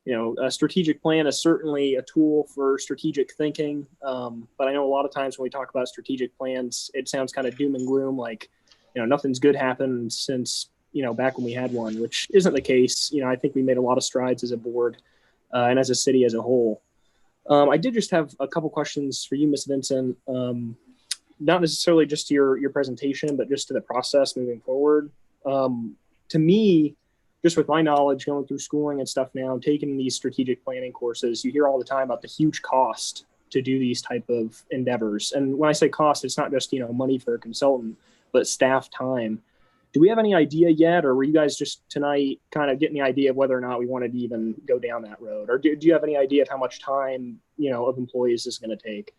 a strategic plan is certainly a tool for strategic thinking. But I know a lot of times when we talk about strategic plans, it sounds kind of doom and gloom, like, nothing's good happened since, back when we had one, which isn't the case. I think we made a lot of strides as a board and as a city as a whole. I did just have a couple questions for you, Ms. Vincent, not necessarily just to your presentation, but just to the process moving forward. To me, just with my knowledge going through schooling and stuff now, taking these strategic planning courses, you hear all the time about the huge cost to do these type of endeavors. And when I say cost, it's not just, money for a consultant, but staff time. Do we have any idea yet, or were you guys just tonight kind of getting the idea of whether or not we wanted to even go down that road? Or do you have any idea of how much time, of employees this is going to take?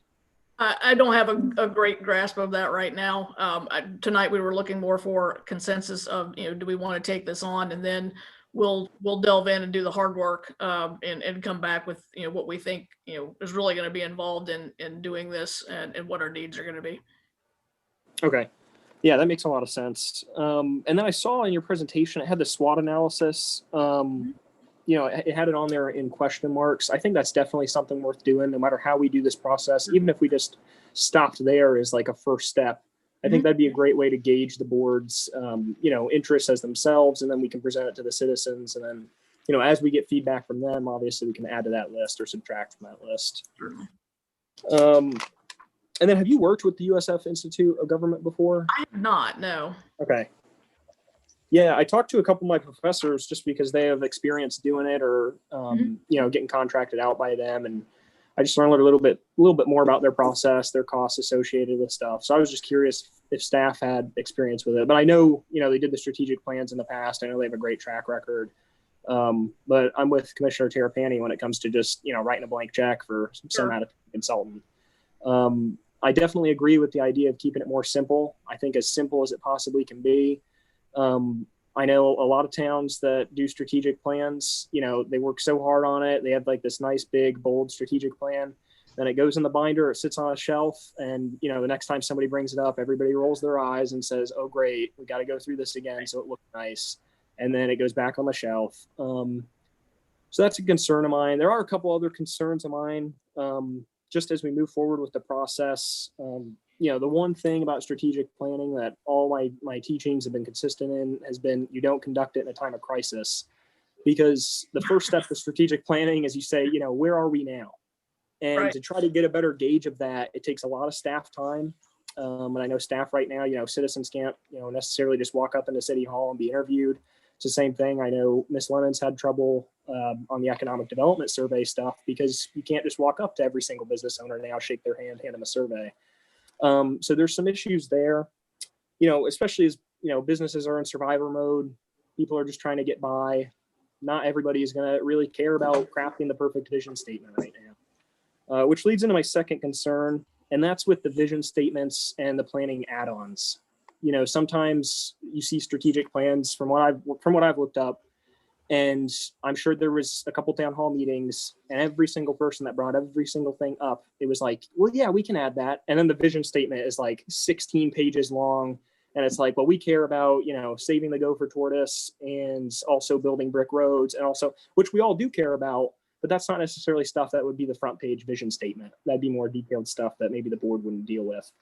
I don't have a great grasp of that right now. Tonight we were looking more for consensus of, do we want to take this on, and then we'll delve in and do the hard work and come back with, what we think, is really going to be involved in doing this and what our needs are going to be. Okay. Yeah, that makes a lot of sense. And then I saw in your presentation, it had the SWOT analysis. It had it on there in question marks. I think that's definitely something worth doing, no matter how we do this process. Even if we just stopped there as like a first step, I think that'd be a great way to gauge the board's, interests as themselves, and then we can present it to the citizens. And then, as we get feedback from them, obviously we can add to that list or subtract from that list. And then have you worked with the USF Institute of Government before? I have not, no. Okay. Yeah, I talked to a couple of my professors just because they have experience doing it or, getting contracted out by them. And I just learned a little bit more about their process, their costs associated with stuff. So I was just curious if staff had experience with it. But I know, they did the strategic plans in the past. I know they have a great track record. But I'm with Commissioner Terrapini when it comes to just, writing a blank check for some out of consultant. I definitely agree with the idea of keeping it more simple. I think as simple as it possibly can be. I know a lot of towns that do strategic plans, they work so hard on it. They have like this nice, big, bold strategic plan. Then it goes in the binder, it sits on a shelf. And, the next time somebody brings it up, everybody rolls their eyes and says, oh, great, we got to go through this again. So it looks nice. And then it goes back on the shelf. So that's a concern of mine. There are a couple other concerns of mine. Just as we move forward with the process, the one thing about strategic planning that all my teachings have been consistent in has been you don't conduct it in a time of crisis, because the first step of strategic planning is you say, where are we now? And to try to get a better gauge of that, it takes a lot of staff time. And I know staff right now, citizens can't, necessarily just walk up into City Hall and be interviewed. It's the same thing. I know Ms. Lemons had trouble on the economic development survey stuff because you can't just walk up to every single business owner now, shake their hand, hand them a survey. So there's some issues there, you know, especially as, you know, businesses are in survivor mode. People are just trying to get by. Not everybody is going to really care about crafting the perfect vision statement right now, which leads into my second concern, and that's with the vision statements and the planning add-ons. You know, sometimes you see strategic plans from what I've looked up, and I'm sure there was a couple town hall meetings, and every single person that brought every single thing up, it was like, well, yeah, we can add that. And then the vision statement is like 16 pages long. And it's like, well, we care about, you know, saving the gopher tortoise and also building brick roads, and also, which we all do care about, but that's not necessarily stuff that would be the front page vision statement. That'd be more detailed stuff that maybe the board wouldn't deal with.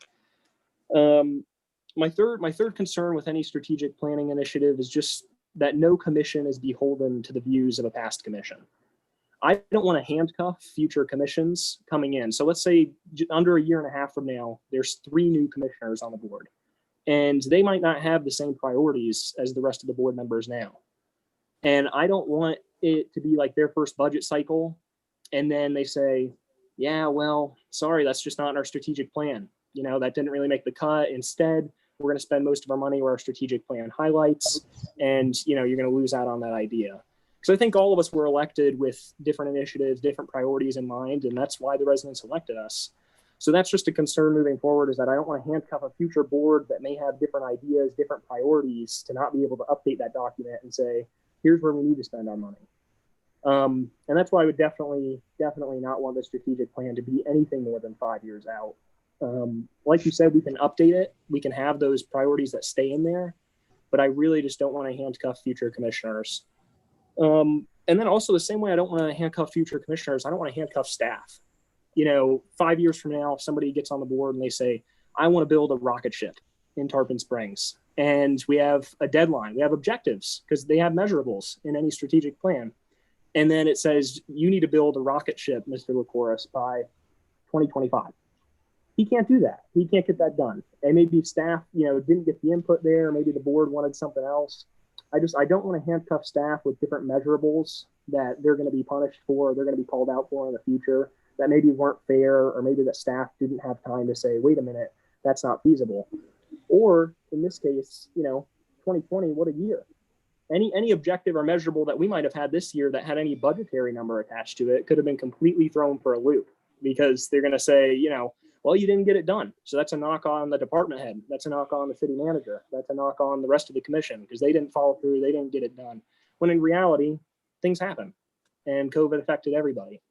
My third concern with any strategic planning initiative is just that no commission is beholden to the views of a past commission. I don't want to handcuff future commissions coming in. So let's say under a year and a half from now, there's 3 new commissioners on the board, and they might not have the same priorities as the rest of the board members now. And I don't want it to be like their first budget cycle, and then they say, yeah, well, sorry, that's just not in our strategic plan. You know, that didn't really make the cut. Instead, we're going to spend most of our money where our strategic plan highlights, and, you know, you're going to lose out on that idea. Because I think all of us were elected with different initiatives, different priorities in mind, and that's why the residents elected us. So that's just a concern moving forward, is that I don't want to handcuff a future board that may have different ideas, different priorities, to not be able to update that document and say, here's where we need to spend our money. And that's why I would definitely not want the strategic plan to be anything more than 5 years out. Like you said, we can update it. We can have those priorities that stay in there, but I really just don't want to handcuff future commissioners. And then also the same way I don't want to handcuff future commissioners, I don't want to handcuff staff. You know, 5 years from now, if somebody gets on the board and they say, I want to build a rocket ship in Tarpon Springs, and we have a deadline, we have objectives, because they have measurables in any strategic plan. And then it says, you need to build a rocket ship, Mr. Licoris, by 2025. He can't do that. He can't get that done. And maybe staff, you know, didn't get the input there. Maybe the board wanted something else. I don't want to handcuff staff with different measurables that they're going to be punished for, they're going to be called out for in the future, that maybe weren't fair, or maybe that staff didn't have time to say, wait a minute, that's not feasible. Or in this case, you know, 2020, what a year. Any objective or measurable that we might have had this year that had any budgetary number attached to it could have been completely thrown for a loop, because they're going to say, you know, well, you didn't get it done. So that's a knock on the department head. That's a knock on the city manager. That's a knock on the rest of the commission, because they didn't follow through. They didn't get it done. When in reality, things happen, and COVID affected everybody.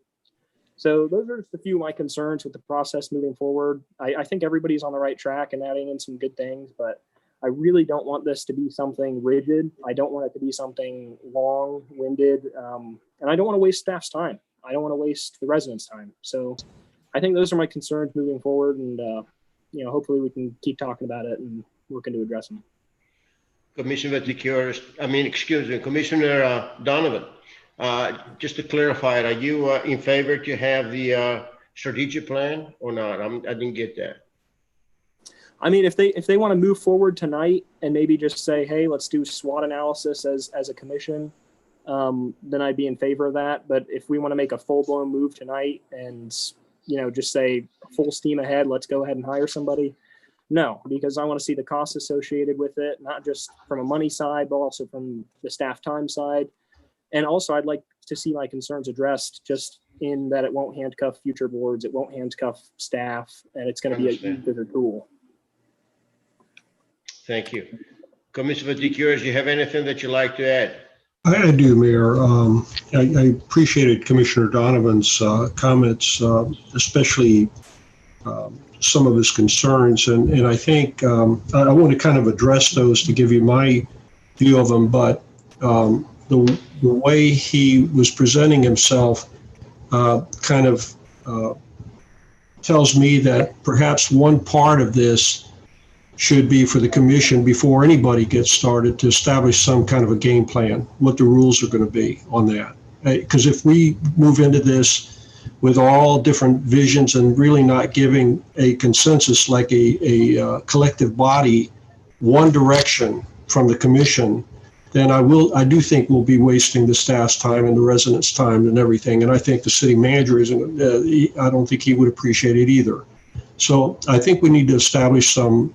So those are just a few of my concerns with the process moving forward. I think everybody's on the right track and adding in some good things, but I really don't want this to be something rigid. I don't want it to be something long-winded, and I don't want to waste staff's time. I don't want to waste the residents' time. So I think those are my concerns moving forward, and you know, hopefully we can keep talking about it and working to address them. Commissioner Donovan, just to clarify, are you in favor to have the strategic plan or not? I didn't get that. I mean, if they want to move forward tonight and maybe just say, hey, let's do SWOT analysis as a commission, then I'd be in favor of that. But if we want to make a full-blown move tonight and, you know, just say full steam ahead, let's go ahead and hire somebody, no, because I want to see the costs associated with it, not just from a money side, but also from the staff time side. And also I'd like to see my concerns addressed, just in that it won't handcuff future boards, it won't handcuff staff, and it's going to be a bigger tool. Thank you. Commissioner Vatiqueros, do you have anything that you'd like to add? I do, Mayor. I appreciated Commissioner Donovan's comments, especially some of his concerns. And I think I want to kind of address those to give you my view of them. But the way he was presenting himself kind of tells me that perhaps one part of this should be for the commission, before anybody gets started, to establish some kind of a game plan, what the rules are going to be on that. Because if we move into this with all different visions and really not giving a consensus, like a collective body, one direction from the commission, then I do think we'll be wasting the staff's time and the residents' time and everything. And I think the city manager isn't, I don't think he would appreciate it either. So I think we need to establish some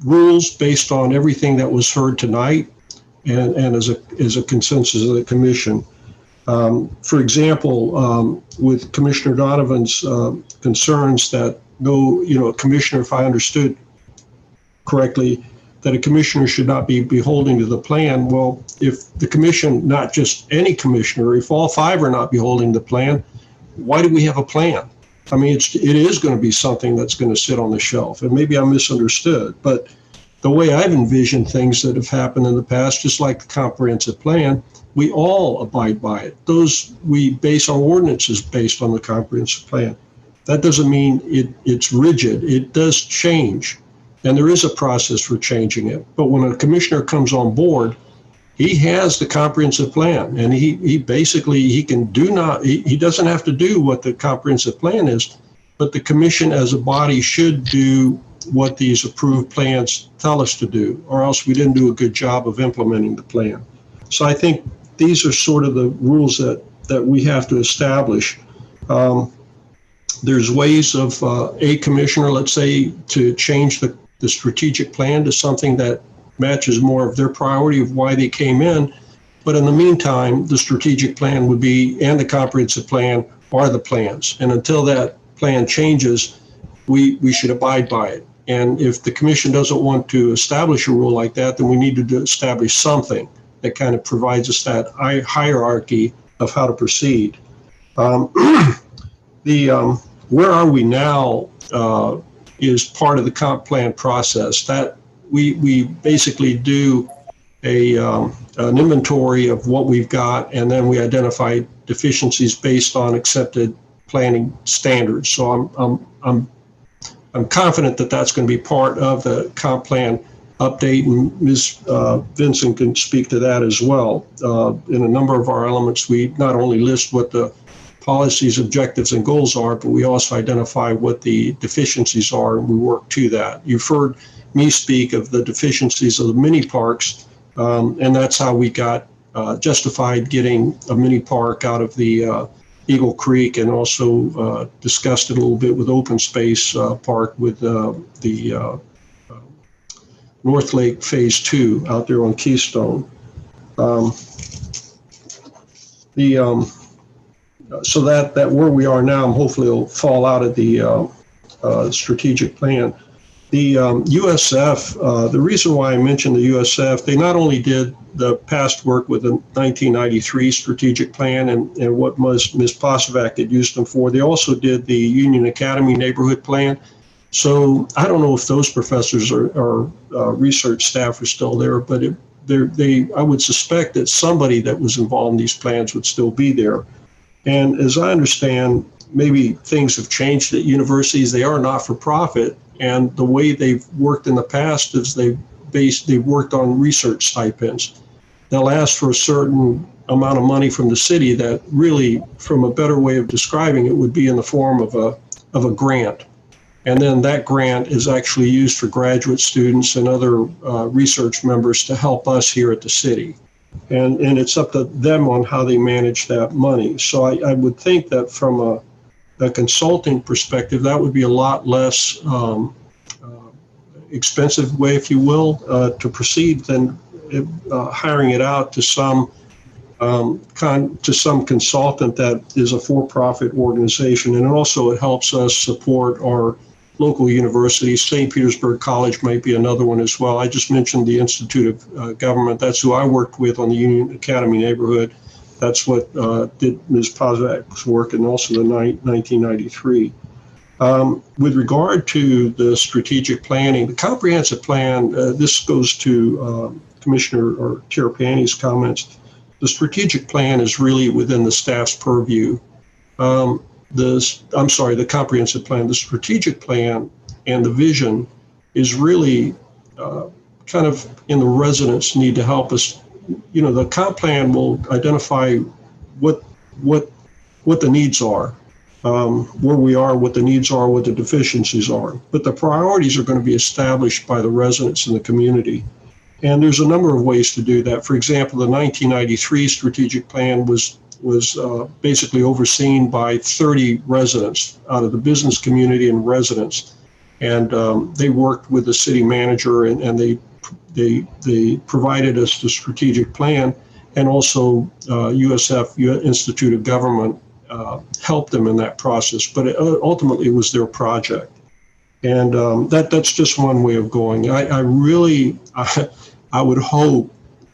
rules based on everything that was heard tonight and as a consensus of the commission. For example, with Commissioner Donovan's concerns that a commissioner, if I understood correctly, that a commissioner should not be beholden to the plan. Well, if the commission, not just any commissioner, if all 5 are not beholden to the plan, why do we have a plan? I mean, it is going to be something that's going to sit on the shelf, and maybe I misunderstood, but the way I've envisioned things that have happened in the past, just like the comprehensive plan, we all abide by it. We base our ordinances based on the comprehensive plan. That doesn't mean it's rigid. It does change, and there is a process for changing it. But when a commissioner comes on board, he has the comprehensive plan, and he doesn't have to do what the comprehensive plan is, but the commission as a body should do what these approved plans tell us to do, or else we didn't do a good job of implementing the plan. So I think these are sort of the rules that we have to establish. There's ways of a commissioner, let's say, to change the strategic plan to something that matches more of their priority of why they came in. But in the meantime, the strategic plan would be, and the comprehensive plan are the plans. And until that plan changes, we should abide by it. And if the commission doesn't want to establish a rule like that, then we need to establish something that kind of provides us that hierarchy of how to proceed. Where are we now is part of the comp plan process. That we basically do an inventory of what we've got, and then we identify deficiencies based on accepted planning standards. So I'm confident that that's going to be part of the comp plan update, and Ms. Vincent can speak to that as well. In a number of our elements, we not only list what the policies, objectives, and goals are, but we also identify what the deficiencies are, and we work to that. You've heard me speak of the deficiencies of the mini parks, and that's how we got justified getting a mini park out of the Eagle Creek, and also discussed it a little bit with Open Space Park with the North Lake Phase 2 out there on Keystone. So that where we are now, hopefully will fall out of the strategic plan. The USF, the reason why I mentioned the USF, they not only did the past work with the 1993 strategic plan and what Ms. Posovac had used them for, they also did the Union Academy neighborhood plan. So I don't know if those professors or research staff are still there, but I would suspect that somebody that was involved in these plans would still be there. And as I understand, maybe things have changed at universities. They are not-for-profit, and the way they've worked in the past is they've worked on research stipends. They'll ask for a certain amount of money from the city that really, from a better way of describing it, would be in the form of a grant. And then that grant is actually used for graduate students and other research members to help us here at the city. And it's up to them on how they manage that money. So I would think that from a consulting perspective, that would be a lot less expensive way, if you will, to proceed than hiring it out to some consultant that is a for-profit organization. And also it helps us support our local universities. St. Petersburg College might be another one as well. I just mentioned the Institute of Government. That's who I worked with on the Union Academy neighborhood. That's what did Ms. Posavac's work, and also the 1993. With regard to the strategic planning, the comprehensive plan, this goes to Commissioner or Chair Pani's comments. The strategic plan is really within the staff's purview. The comprehensive plan, the strategic plan and the vision is really kind of in the residents need to help us. You know, the comp plan will identify what the needs are, where we are, what the needs are, what the deficiencies are. But the priorities are going to be established by the residents in the community. And there's a number of ways to do that. For example, the 1993 strategic plan was basically overseen by 30 residents out of the business community and residents. And they worked with the city manager, and they provided us the strategic plan, and also USF, Institute of Government, helped them in that process. But ultimately, it was their project. And that's just one way of going. I would hope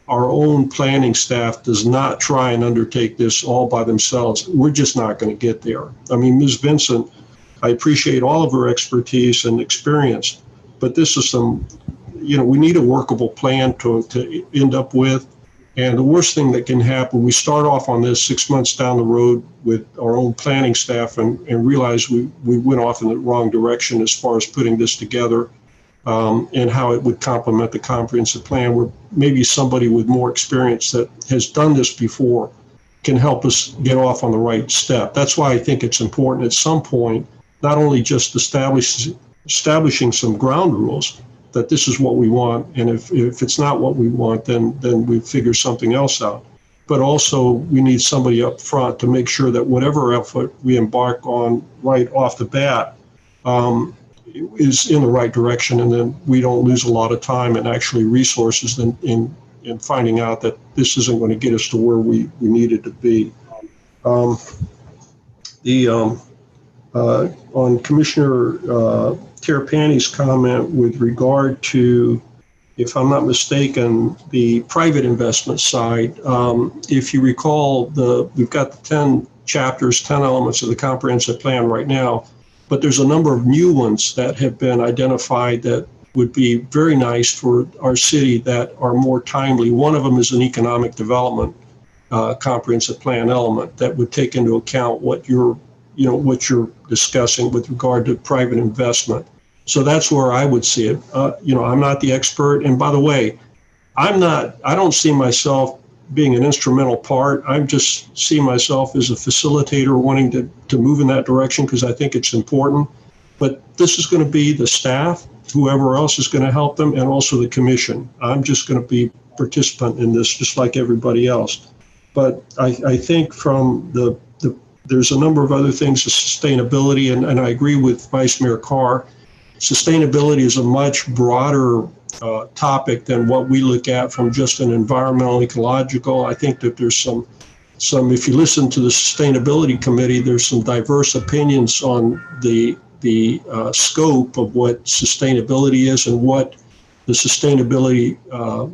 our own planning staff does not try and undertake this all by themselves. We're just not going to get there. I mean, Ms. Vincent, I appreciate all of her expertise and experience, but this is we need a workable plan to end up with. And the worst thing that can happen, we start off on this 6 months down the road with our own planning staff and realize we went off in the wrong direction as far as putting this together, and how it would complement the comprehensive plan, where maybe somebody with more experience that has done this before can help us get off on the right step. That's why I think it's important at some point, not only just establishing some ground rules, that this is what we want, and if it's not what we want, then we figure something else out. But also, we need somebody up front to make sure that whatever effort we embark on right off the bat is in the right direction, and then we don't lose a lot of time and actually resources in finding out that this isn't going to get us to where we needed to be. On Commissioner Terrapini's comment with regard to, if I'm not mistaken, the private investment side, if you recall, we've got the 10 chapters, 10 elements of the comprehensive plan right now, but there's a number of new ones that have been identified that would be very nice for our city that are more timely. One of them is an economic development comprehensive plan element that would take into account what you're discussing with regard to private investment. So that's where I would see it. I'm not the expert. And by the way, I don't see myself being an instrumental part. I just see myself as a facilitator wanting to move in that direction because I think it's important. But this is going to be the staff, whoever else is going to help them, and also the commission. I'm just going to be a participant in this just like everybody else. But I think from there's a number of other things, sustainability, and I agree with Vice Mayor Carr. Sustainability is a much broader topic than what we look at from just an environmental, ecological. I think that there's some, if you listen to the Sustainability Committee, there's some diverse opinions on the scope of what sustainability is and what the Sustainability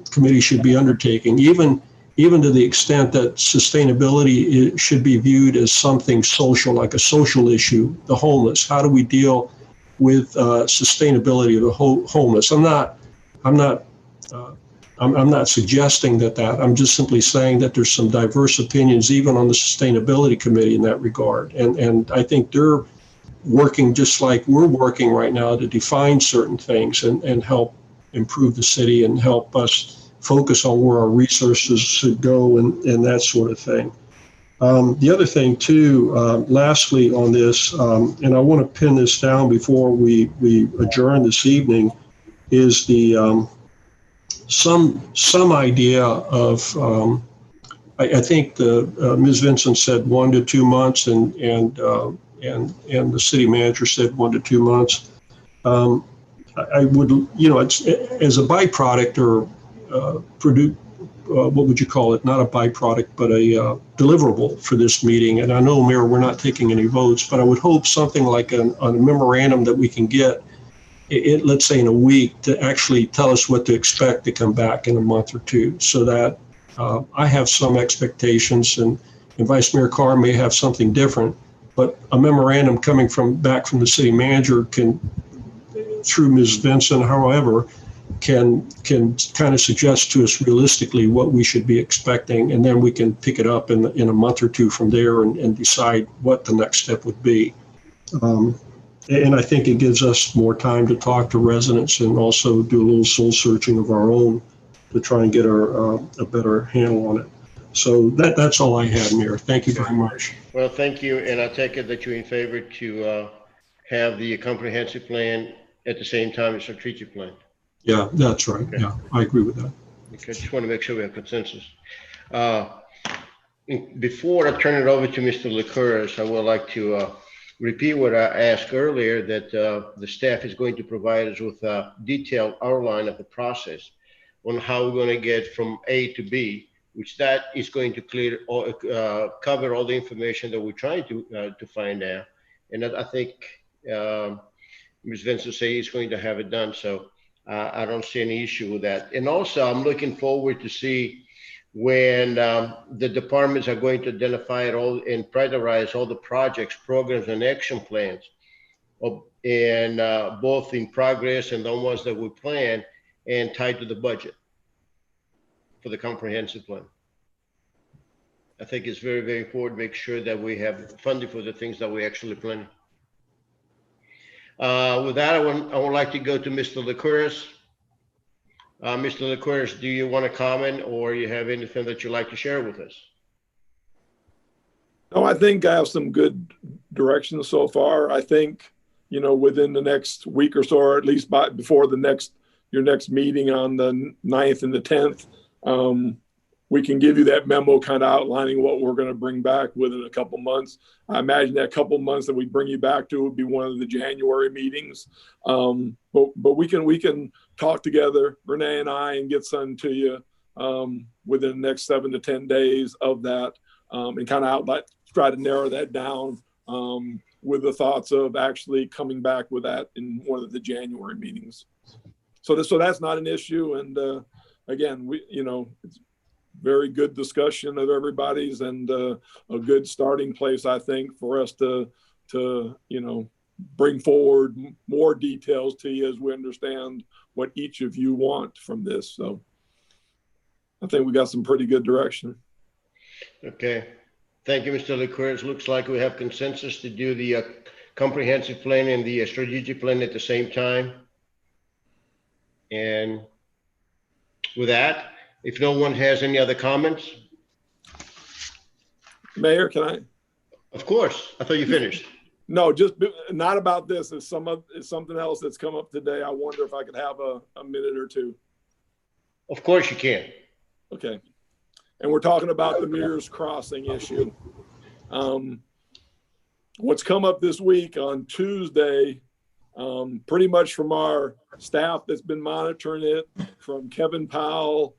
Committee should be undertaking, even to the extent that sustainability should be viewed as something social, like a social issue, the homeless. How do we deal with sustainability of the homeless? I'm not suggesting that. I'm just simply saying that there's some diverse opinions even on the Sustainability Committee in that regard. And I think they're working just like we're working right now to define certain things and help improve the city and help us focus on where our resources should go and that sort of thing. The other thing too, lastly on this, and I want to pin this down before we adjourn this evening, is the some idea of I think Ms. Vincent said 1 to 2 months, and the city manager said 1 to 2 months. I would, it's as a byproduct or produce, what would you call it? Not a byproduct, but a deliverable for this meeting. And I know, Mayor, we're not taking any votes, but I would hope something like a memorandum that we can get, let's say in a week, to actually tell us what to expect to come back in a month or two, so that I have some expectations, and Vice Mayor Carr may have something different, but a memorandum coming back from the city manager can, through Ms. Vincent, however, can kind of suggest to us realistically what we should be expecting, and then we can pick it up in a month or two from there and decide what the next step would be. And I think it gives us more time to talk to residents and also do a little soul searching of our own to try and get a better handle on it. So that's all I had, Mayor. Thank you very much. Well, thank you. And I take it that you're in favor to have the comprehensive plan at the same time as strategic plan. Yeah, that's right. Okay. Yeah, I agree with that. Okay, just want to make sure we have consensus. Before I turn it over to Mr. Licouris, I would like to repeat what I asked earlier, that the staff is going to provide us with a detailed outline of the process on how we're going to get from A to B, which that is going to cover all the information that we're trying to find out. And I think Ms. Vincent says he's going to have it done. So I don't see any issue with that. And also, I'm looking forward to see when the departments are going to identify it all and prioritize all the projects, programs, and action plans, and both in progress and the ones that we plan and tied to the budget for the comprehensive plan. I think it's very, very important to make sure that we have funding for the things that we actually plan. With that, I would like to go to Mr. Licouris. Mr. Licouris, do you want to comment, or you have anything that you'd like to share with us? No, I think I have some good direction so far. I think, within the next week or so, or at least before your next meeting on the 9th and the 10th, we can give you that memo kind of outlining what we're going to bring back within a couple months. I imagine that couple months that we bring you back to would be one of the January meetings. But we can talk together, Renee and I, and get something to you within the next 7 to 10 days of that, and kind of try to narrow that down with the thoughts of actually coming back with that in one of the January meetings. So that's not an issue. And again, it's very good discussion of everybody's, and a good starting place, I think, for us to bring forward more details to you as we understand what each of you want from this. So I think we got some pretty good direction. Okay. Thank you, Mr. Licouris. Looks like we have consensus to do the comprehensive plan and the strategic plan at the same time. And with that, if no one has any other comments. Mayor, can I? Of course. I thought you finished. No, just not about this. It's something else that's come up today. I wonder if I could have a minute or two. Of course you can. Okay. And we're talking about the Mears Crossing issue. What's come up this week on Tuesday, pretty much from our staff that's been monitoring it, from Kevin Powell,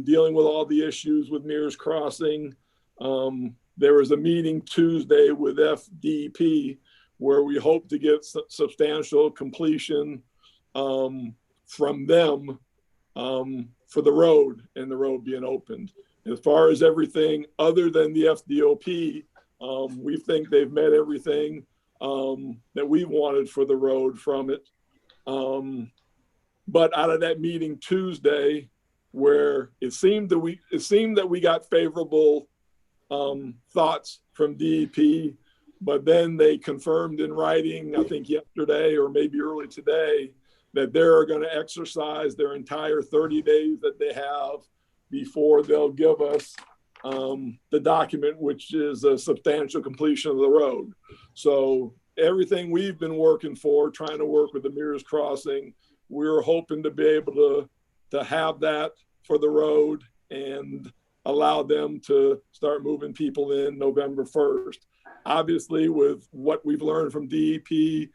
dealing with all the issues with Mears Crossing. There was a meeting Tuesday with FDP where we hope to get substantial completion from them for the road and the road being opened. As far as everything other than the FDOP, we think they've met everything that we wanted for the road from it. But out of that meeting Tuesday, where it seemed that we got favorable thoughts from DEP, but then they confirmed in writing, I think yesterday or maybe early today, that they're going to exercise their entire 30 days that they have before they'll give us the document, which is a substantial completion of the road. So everything we've been working for, trying to work with the Mears Crossing, we're hoping to be able to have that for the road and allow them to start moving people in November 1st. Obviously, with what we've learned from DEP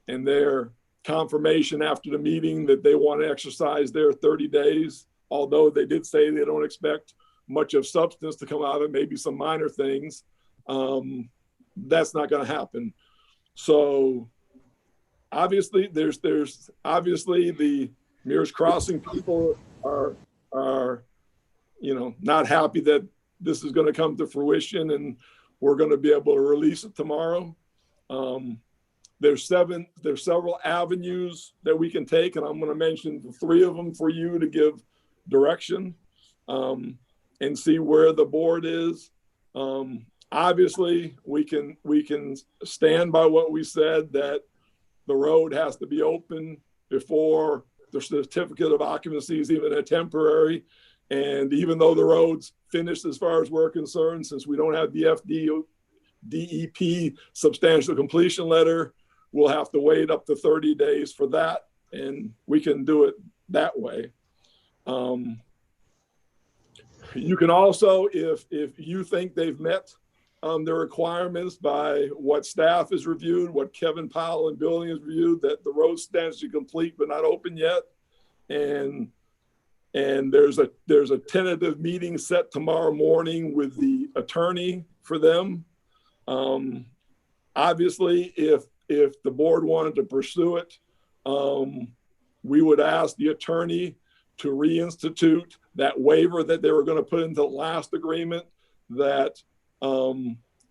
and their confirmation after the meeting that they want to exercise their 30 days, although they did say they don't expect much of substance to come out of it, maybe some minor things, that's not going to happen. So obviously there's obviously the Mears Crossing people are not happy that this is going to come to fruition and we're going to be able to release it tomorrow. There's several avenues that we can take, and I'm going to mention 3 of them for you to give direction and see where the board is. Obviously, we can stand by what we said, that the road has to be open before the certificate of occupancy is even a temporary. And even though the road's finished as far as we're concerned, since we don't have the DEP substantial completion letter, we'll have to wait up to 30 days for that, and we can do it that way. You can also, if you think they've met the requirements by what staff has reviewed, what Kevin Powell and building has reviewed, that the road stands to complete but not open yet, and there's a tentative meeting set tomorrow morning with the attorney for them. Obviously, if the board wanted to pursue it, we would ask the attorney to reinstitute that waiver that they were going to put into the last agreement that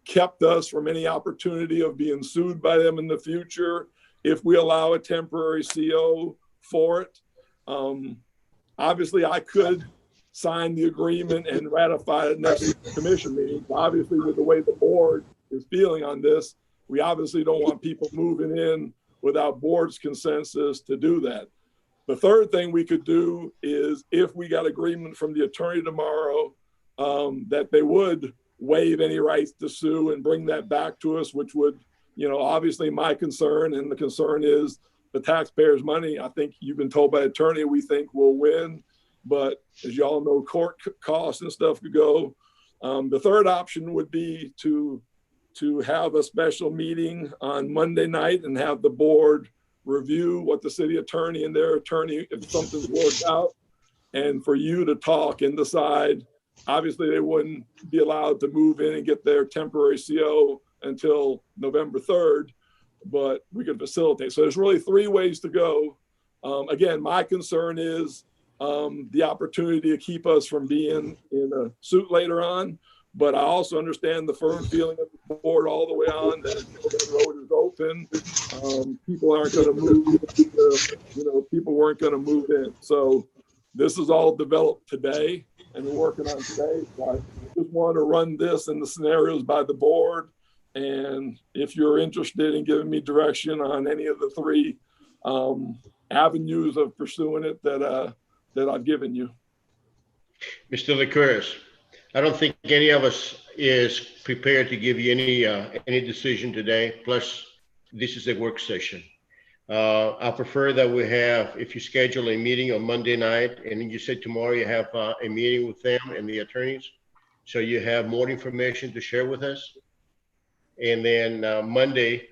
kept us from any opportunity of being sued by them in the future if we allow a temporary CO for it. Obviously, I could sign the agreement and ratify it next commission meeting. Obviously, with the way the board is feeling on this, we obviously don't want people moving in without board's consensus to do that. The third thing we could do is, if we got agreement from the attorney tomorrow, that they would waive any rights to sue and bring that back to us, which would, obviously my concern, and the concern is the taxpayers' money. I think you've been told by attorney, we think we'll win, but as y'all know, court costs and stuff could go. The third option would be to have a special meeting on Monday night and have the board review what the city attorney and their attorney, if something's worked out, and for you to talk and decide. Obviously, they wouldn't be allowed to move in and get their temporary CO until November 3rd, but we could facilitate. So there's really three ways to go. Again, my concern is the opportunity to keep us from being in a suit later on. But I also understand the firm feeling of the board all the way on that the road is open. People aren't going to move, people weren't going to move in. So this is all developed today and we're working on today. So I just want to run this in the scenarios by the board. And if you're interested in giving me direction on any of the three avenues of pursuing it that I've given you. Mr. Licouris, I don't think any of us is prepared to give you any decision today. Plus, this is a work session. I prefer that we have, if you schedule a meeting on Monday night, and you said tomorrow you have a meeting with them and the attorneys, so you have more information to share with us. And then Monday,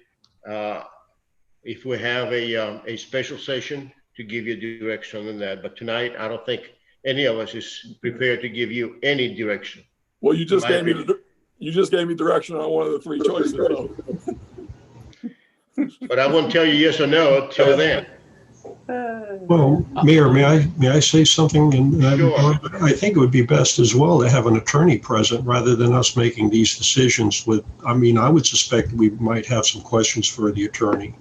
if we have a special session to give you direction on that. But tonight, I don't think any of us is prepared to give you any direction. Well, you just gave me direction on one of the three choices, though. But I won't tell you yes or no till then. Well, Mayor, may I say something? And Sure. I think it would be best as well to have an attorney present rather than us making these decisions with, I would suspect we might have some questions for the attorney.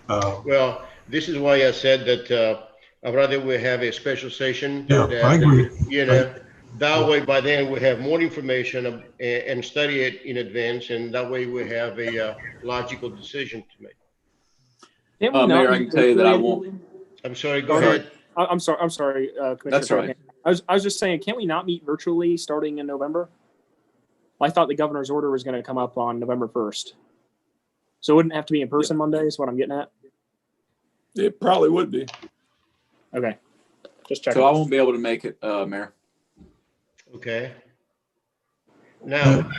Well, this is why I said that I'd rather we have a special session. Yeah, that, I agree. That way by then we have more information and study it in advance, and that way we have a logical decision to make. Mayor, I can tell you that I won't. I'm sorry, go ahead. I'm sorry, Commissioner. That's right. I was just saying, can't we not meet virtually starting in November? I thought the governor's order was going to come up on November 1st. So it wouldn't have to be in person Monday is what I'm getting at? It probably would be. Okay. Just checking. So I won't be able to make it, Mayor. Okay. Now,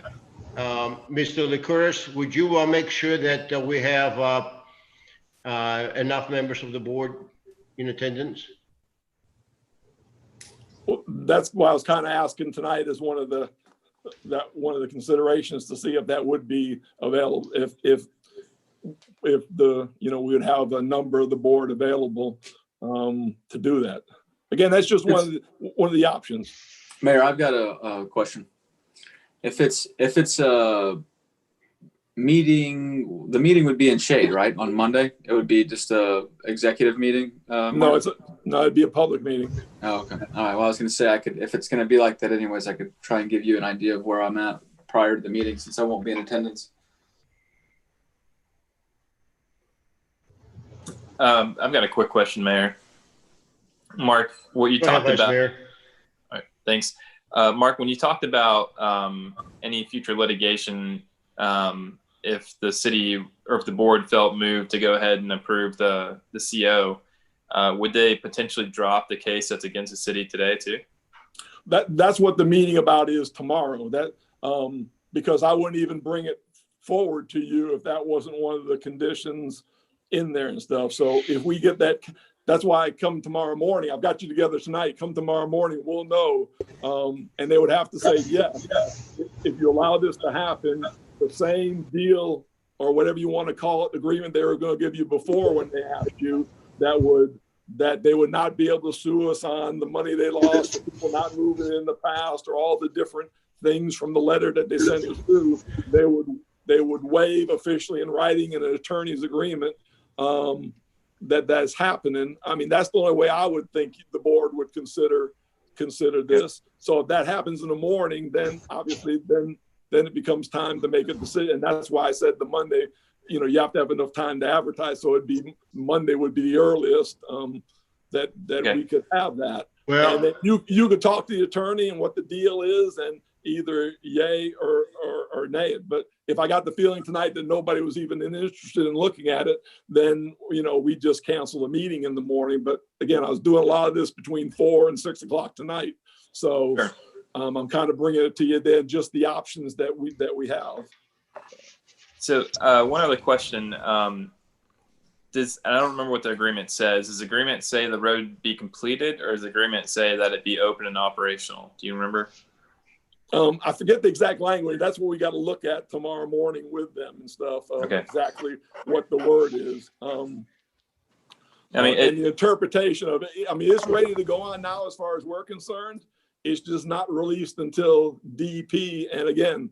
Mr. Licouris, would you make sure that we have enough members of the board in attendance? Well, that's why I was kind of asking tonight as one of the considerations to see if that would be available. If the we would have a number of the board available to do that. Again, that's just one of the options. Mayor, I've got a question. If it's a meeting, the meeting would be in shade, right? On Monday, it would be just a executive meeting. No, it'd be a public meeting. Oh, okay. All right. Well, I was going to say if it's going to be like that, anyways, I could try and give you an idea of where I'm at prior to the meeting, since I won't be in attendance. I've got a quick question, Mayor. Mark, what you Go ahead, talked Vice about. Mayor. All right, thanks. Mark, when you talked about any future litigation, if the city or if the board felt moved to go ahead and approve the CO, would they potentially drop the case that's against the city today too? that's what the meeting about is tomorrow. That because I wouldn't even bring it forward to you if that wasn't one of the conditions in there and stuff. So if we get that, that's why I come tomorrow morning. I've got you together tonight. Come tomorrow morning, we'll know. And they would have to say, yes, if you allow this to happen, the same deal or whatever you want to call it, agreement they were going to give you before when they asked you, that they would not be able to sue us on the money they lost, or people not moving in the past, or all the different things from the letter that they sent us through. They would waive officially in writing in an attorney's agreement that's happening. I mean, that's the only way I would think the board would consider this. So if that happens in the morning, then obviously then it becomes time to make a decision. And that's why I said the Monday, you have to have enough time to advertise. So Monday would be the earliest that we could have that. Well, and then you could talk to the attorney and what the deal is, and either yay or nay. But if I got the feeling tonight that nobody was even interested in looking at it, then we just cancel the meeting in the morning. But again, I was doing a lot of this between 4 and 6 o'clock tonight, so Sure. I'm kind of bringing it to you then, just the options that we have. So one other question. And I don't remember what the agreement says. Does the agreement say the road be completed, or does the agreement say that it be open and operational? Do you remember? I forget the exact language. That's what we got to look at tomorrow morning with them and stuff. Okay. Exactly what the word is. And the interpretation of it. I mean, it's ready to go on now as far as we're concerned. It's just not released until DEP. And again,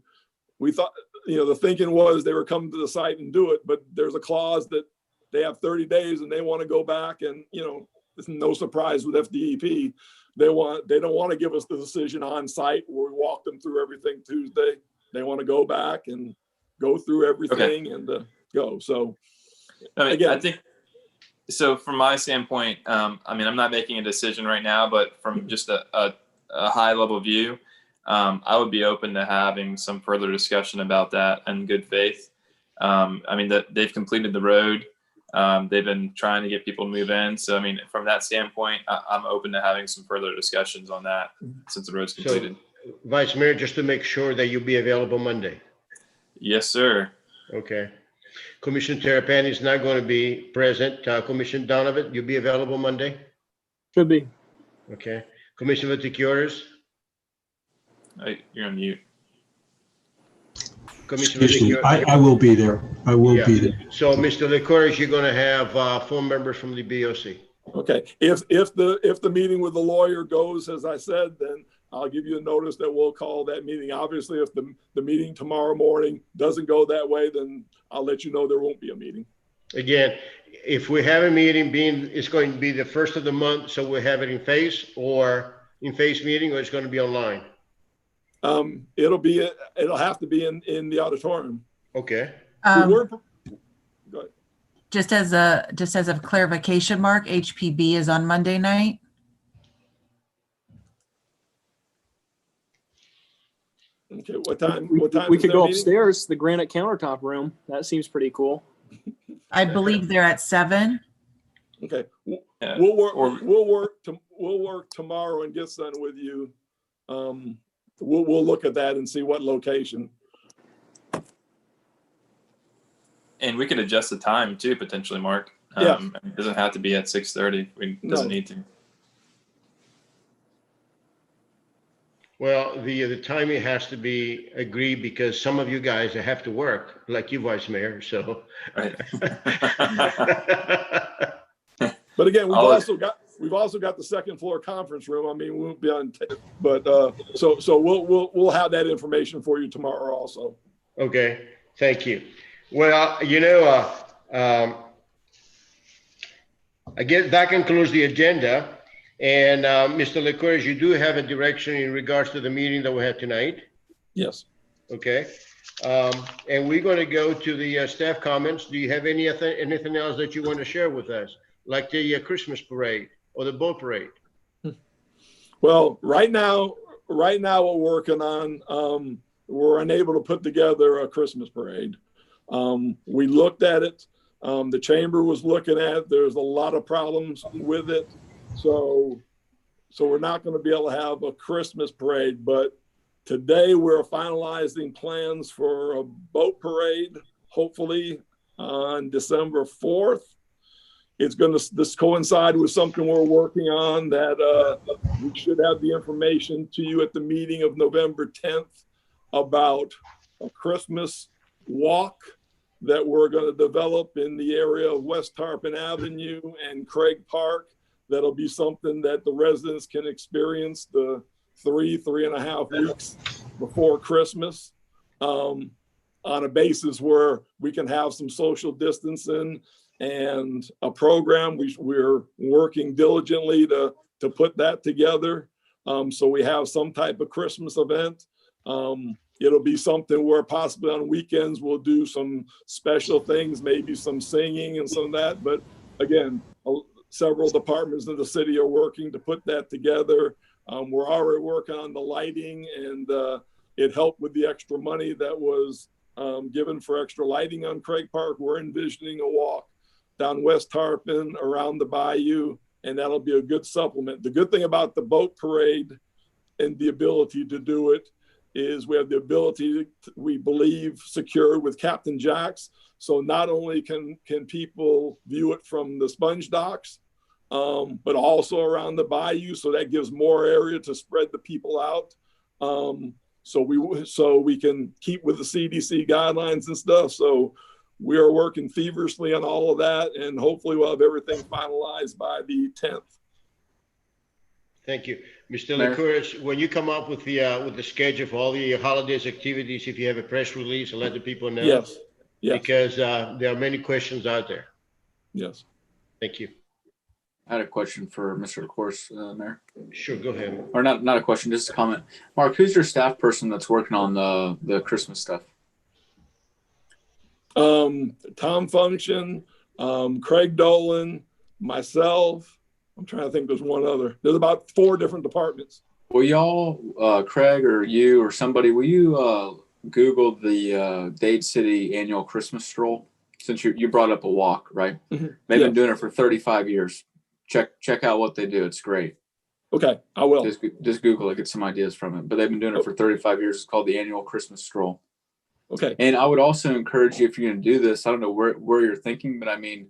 we thought, the thinking was they were coming to the site and do it, but there's a clause that they have 30 days and they want to go back, and it's no surprise with FDEP. They don't want to give us the decision on site where we walk them through everything Tuesday. They want to go back and go through everything and go. So again, I think so. From my standpoint, I'm not making a decision right now, but from just a high level view, I would be open to having some further discussion about that in good faith. That they've completed the road. They've been trying to get people to move in. So, from that standpoint, I'm open to having some further discussions on that since the road's completed. So, Vice Mayor, just to make sure that you'll be available Monday. Yes, sir. Okay. Commissioner Terrapini is not going to be present. Commissioner Donovan, you'll be available Monday? Should be. Okay. Commissioner Vaticiotis? You're on mute. Commissioner Excuse me, Vaticiotis? I will be there. I will Yeah. be there. So, Mr. Licorice, you're going to have 4 members from the BOC. okay. If the meeting with the lawyer goes as I said, then I'll give you a notice that we'll call that meeting. Obviously, if the meeting tomorrow morning doesn't go that way, then I'll let you know there won't be a meeting. Again, if we have a meeting, it's going to be the first of the month, so we'll have it in face meeting, or it's going to be online. It'll have to be in the auditorium. Okay. Go ahead. Just as a clarification, Mark, HPB is on Monday night. Okay. What time? We is could their go meeting? upstairs, the granite countertop room. That seems pretty cool. I believe they're at 7. Okay. Yeah. We'll work tomorrow and get something with you. We'll look at that and see what location. And we could adjust the time too, potentially, Mark. Yeah. It doesn't have to be at 6:30. It doesn't No. need to. Well, the timing has to be agreed because some of you guys have to work, like you, Vice Mayor, so. Right. But again, I'll- we've also got the second floor conference room. We won't be on tape, but so we'll have that information for you tomorrow also. Okay, thank you. Well, I guess that concludes the agenda. And Mr. Licorice, you do have a direction in regards to the meeting that we had tonight. Yes. Okay. And we're going to go to the staff comments. Do you have anything else that you want to share with us? Like the Christmas parade or the boat parade? Well, right now we're working on, we're unable to put together a Christmas parade. We looked at it. The chamber was looking at it. There's a lot of problems with it. So so we're not going to be able to have a Christmas parade. But today we're finalizing plans for a boat parade, hopefully on December 4th. It's going to this coincide with something we're working on that we should have the information to you at the meeting of November 10th about a Christmas walk that we're going to develop in the area of West Tarpon Avenue and Craig Park. That'll be something that the residents can experience the 3.5 weeks before Christmas, on a basis where we can have some social distancing and a program. We're working diligently to put that together. So we have some type of Christmas event. It'll be something where possibly on weekends we'll do some special things, maybe some singing and some of that. But again, several departments in the city are working to put that together. We're already working on the lighting, and it helped with the extra money that was given for extra lighting on Craig Park. We're envisioning a walk down West Tarpon around the bayou, and that'll be a good supplement. The good thing about the boat parade and the ability to do it is we have the ability, we believe, secured with Captain Jack's. So not only can people view it from the sponge docks, but also around the bayou. So that gives more area to spread the people out. So we can keep with the CDC guidelines and stuff. So we are working feverishly on all of that, and hopefully we'll have everything finalized by the 10th. Thank you. Mr. Licouris, when you come up with the schedule for all the holidays activities, if you have a press release, let the people know. Yes. Because there are many questions out there. Yes. Thank you. I had a question for Mr. Licouris, Mayor. Sure, go ahead. Or not a question, just a comment. Mark, who's your staff person that's working on the Christmas stuff? Tom Function, Craig Dolan, myself. I'm trying to think, there's one other. There's about 4 different departments. Will y'all, Craig or you or somebody, will you Google the Dade City annual Christmas stroll? Since you brought up a walk, right? Mm-hmm. They've been doing it for 35 years. Check out what they do. It's great. Okay, I will. Just Google it, get some ideas from it. But they've been doing it for 35 years. It's called the annual Christmas stroll. Okay. And I would also encourage you, if you're going to do this, I don't know where you're thinking, but I mean,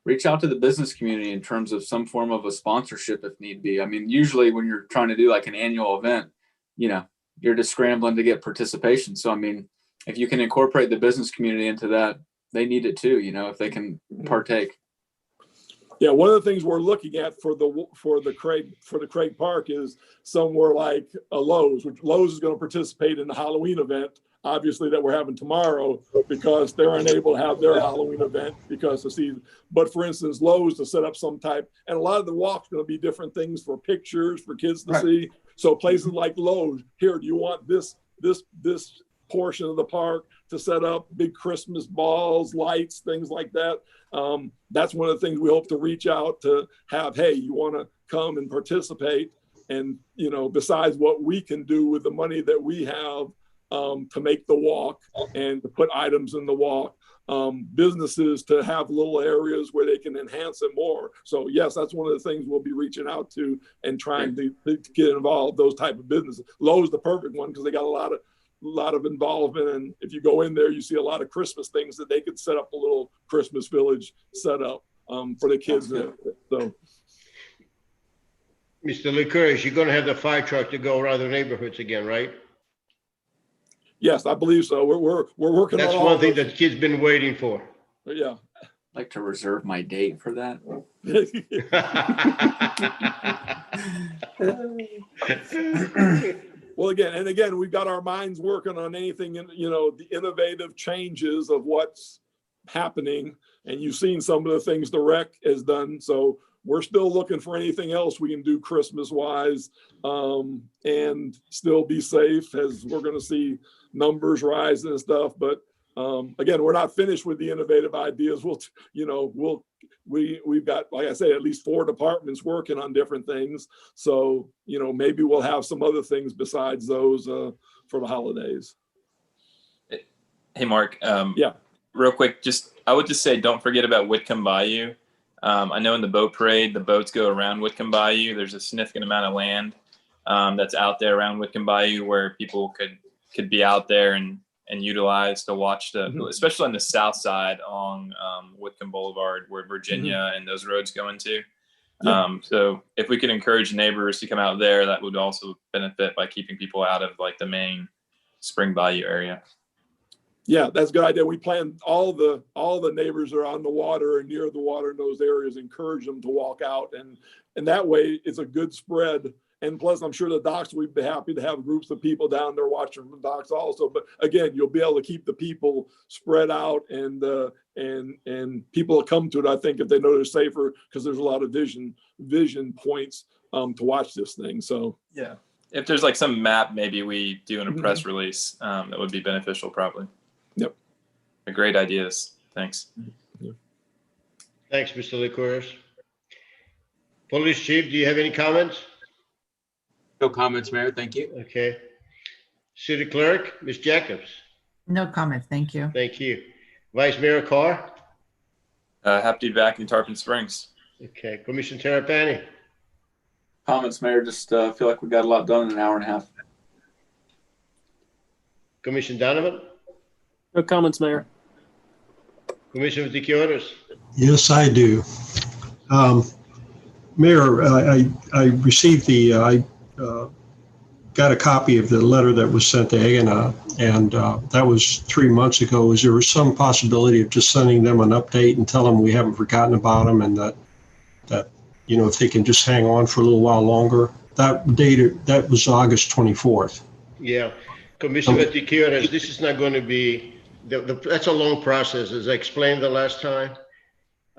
reach out to the business community in terms of some form of a sponsorship if need be. I mean, usually when you're trying to do like an annual event, you're just scrambling to get participation. So, I mean, if you can incorporate the business community into that, they need it too, if they can partake. Yeah, one of the things we're looking at for the Craig Park is somewhere like a Lowe's, which Lowe's is going to participate in the Halloween event, obviously, that we're having tomorrow, because they're unable to have their Halloween event because of season. But for instance, Lowe's to set up some type, and a lot of the walk's going to be different things for pictures for kids to see. So places like Lowe's, here, do you want this portion of the park to set up big Christmas balls, lights, things like that? That's one of the things we hope to reach out to have. Hey, you want to come and participate? And besides what we can do with the money that we have to make the walk and to put items in the walk, businesses to have little areas where they can enhance it more. So yes, that's one of the things we'll be reaching out to and trying to get involved, those type of businesses. Lowe's is the perfect one because they got a lot of involvement, and if you go in there, you see a lot of Christmas things that they could set up a little Christmas village set up for the kids. So, Mr. Licouris, you're going to have the fire truck to go around the neighborhoods again, right? Yes, I believe so. We're working. That's on one thing that kids been waiting for. Yeah. I'd like to reserve my date for that. Well, again, we've got our minds working on anything, the innovative changes of what's happening. And you've seen some of the things the rec has done. So we're still looking for anything else we can do Christmas wise, and still be safe, as we're going to see numbers rise and stuff. But again, we're not finished with the innovative ideas. We've got, like I say, at least 4 departments working on different things. So, maybe we'll have some other things besides those for the holidays. Hey, Mark. Yeah. Real quick, I would just say, don't forget about Whitcomb Bayou. I know in the boat parade, the boats go around Whitcomb Bayou. There's a significant amount of land that's out there around Whitcomb Bayou where people could be out there and utilize to watch especially on the south side along Whitcomb Boulevard where Virginia and those roads go into. So if we could encourage neighbors to come out there, that would also benefit by keeping people out of like the main Spring Bayou area. Yeah, that's a good idea. We plan all the neighbors that are on the water and near the water in those areas, encourage them to walk out, and that way it's a good spread. And plus, I'm sure the docks would be happy to have groups of people down there watching the docks also. But again, you'll be able to keep the people spread out, and people will come to it, I think, if they know they're safer, because there's a lot of vision points to watch this thing. So yeah, if there's like some map, maybe we do in a press release, that would be beneficial, probably. Yep. Great ideas. Thanks. Thanks, Mr. Licouris. Police Chief, do you have any comments? No comments, Mayor. Thank you. Okay. City Clerk, Ms. Jacobs. No comments. Thank you. Thank you. Vice Mayor Carr. Happy to be back in Tarpon Springs. Okay. Commissioner Terrapini. Comments, Mayor. Just feel like we got a lot done in an hour and a half. Commissioner Donovan. No comments, Mayor. Commissioner Vitiquiotis. Yes, I do. Mayor, I received I got a copy of the letter that was sent to Agana, and that was 3 months ago. Is there some possibility of just sending them an update and tell them we haven't forgotten about them, and that if they can just hang on for a little while longer? That was August 24th. Yeah. Commissioner Vitiquiotis, this is not going to be, that's a long process, as I explained the last time.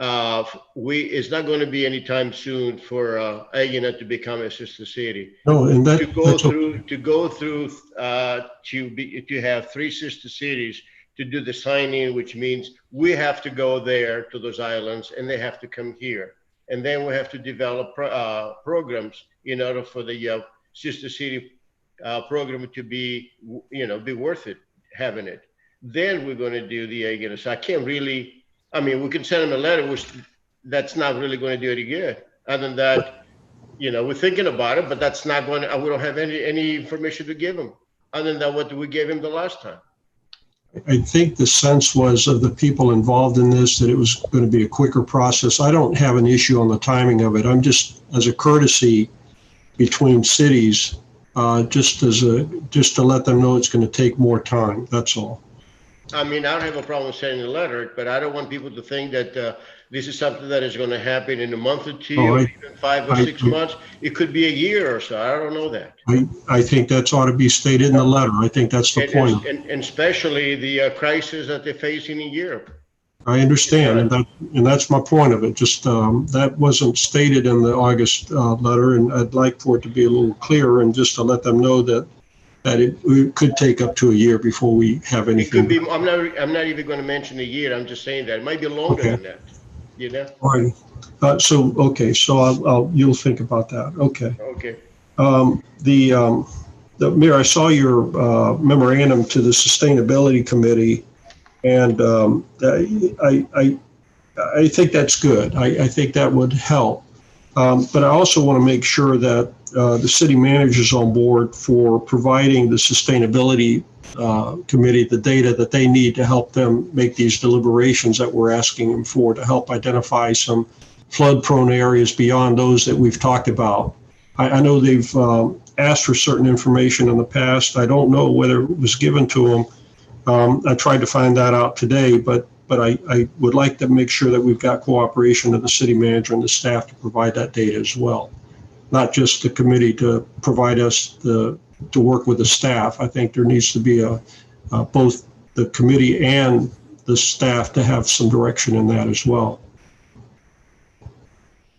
It's not going to be anytime soon for Agana to become a sister city. No, and to have 3 sister cities to do the signing, which means we have to go there to those islands and they have to come here, and then we have to develop programs in order for the sister city program to be worth it, having it. Then we're going to do the Agana. So I can't really. I mean, we can send them a letter, which that's not really going to do any good. Other than that, we're thinking about it, but that's not going to, we don't have any information to give them other than what we gave him the last time. I think the sense was of the people involved in this that it was going to be a quicker process. I don't have an issue on the timing of it. I'm just, as a courtesy between cities, just to let them know it's going to take more time. That's all. I mean, I don't have a problem sending a letter, but I don't want people to think that this is something that is going to happen in a month or two, or even 5 or 6 months. It could be a year or so. I don't know that. I think that's ought to be stated in the letter. I think that's the point. And especially the crisis that they're facing in Europe. I understand, and that's my point of it. Just that wasn't stated in the August letter, and I'd like for it to be a little clearer, and just to let them know that it could take up to a year before we have anything. It could be. I'm not even going to mention a year. I'm just saying that it might be longer than that. All right. So you'll think about that. Okay. Okay. The Mayor, I saw your memorandum to the Sustainability Committee, and I think that's good. I think that would help. But I also want to make sure that the city manager's on board for providing the Sustainability Committee the data that they need to help them make these deliberations that we're asking them for, to help identify some flood-prone areas beyond those that we've talked about. I know they've asked for certain information in the past. I don't know whether it was given to them. I tried to find that out today, but I would like to make sure that we've got cooperation of the city manager and the staff to provide that data as well. Not just the committee to provide us to work with the staff. I think there needs to be both the committee and the staff to have some direction in that as well.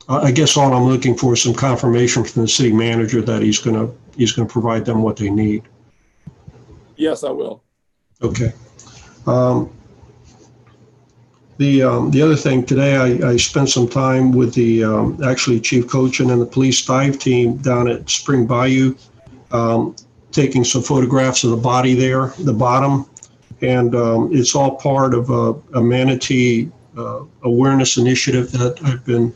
I guess all I'm looking for is some confirmation from the city manager that he's going to provide them what they need. yes, I will. Okay. The other thing today, I spent some time with the actually Chief Cochin and the police dive team down at Spring Bayou, taking some photographs of the body there, the bottom, and it's all part of a manatee awareness initiative that I've been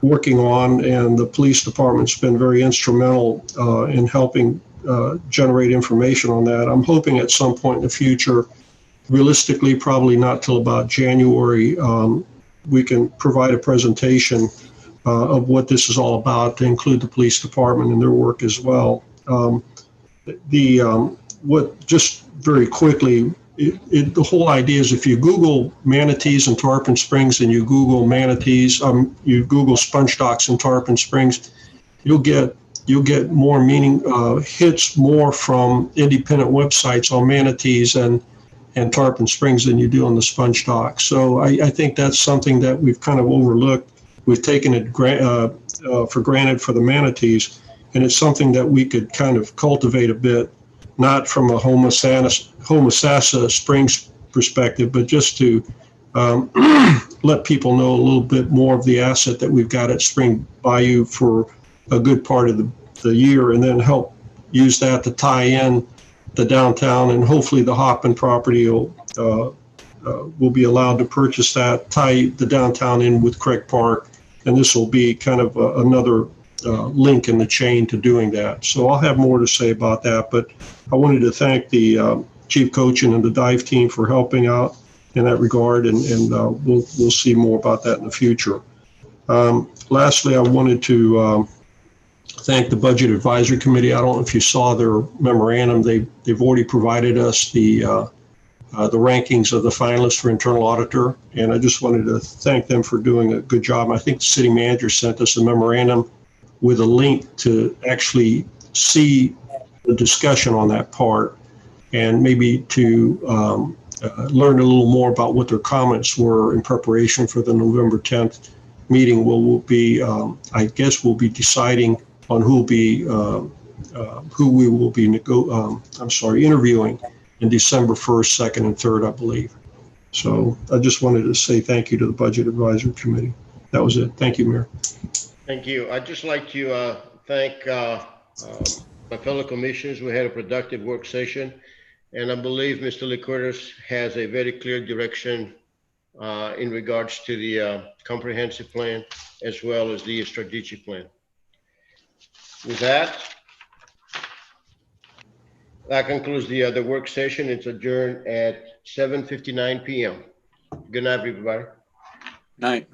working on, and the police department's been very instrumental in helping generate information on that. I'm hoping at some point in the future, realistically, probably not till about January, we can provide a presentation of what this is all about to include the police department and their work as well. What just very quickly, the whole idea is if you Google manatees in Tarpon Springs and you Google manatees, you Google sponge docks in Tarpon Springs, you'll get more hits more from independent websites on manatees and Tarpon Springs than you do on the sponge dock. So I think that's something that we've kind of overlooked. We've taken it for granted for the manatees, and it's something that we could kind of cultivate a bit, not from a Homosassa Springs perspective, but just to let people know a little bit more of the asset that we've got at Spring Bayou for a good part of the year, and then help use that to tie in the downtown, and hopefully the Hoffman property will be allowed to purchase that, tie the downtown in with Craig Park, and this will be kind of another link in the chain to doing that. So I'll have more to say about that, but I wanted to thank the Chief Cochin and the dive team for helping out in that regard, and we'll see more about that in the future. Lastly, I wanted to thank the Budget Advisory Committee. I don't know if you saw their memorandum. They've already provided us the rankings of the finalists for internal auditor, and I just wanted to thank them for doing a good job. I think the city manager sent us a memorandum with a link to actually see the discussion on that part, and maybe to learn a little more about what their comments were in preparation for the November 10th meeting. We'll be, I guess we'll be deciding on who we will be interviewing in December 1st, 2nd, and 3rd, I believe. So I just wanted to say thank you to the Budget Advisory Committee. That was it. Thank you, Mayor. Thank you. I'd just like to thank my fellow commissioners. We had a productive work session, and I believe Mr. Licurtis has a very clear direction in regards to the comprehensive plan as well as the strategic plan. With that concludes the work session. It's adjourned at 7:59 p.m. Good night, everybody. Night.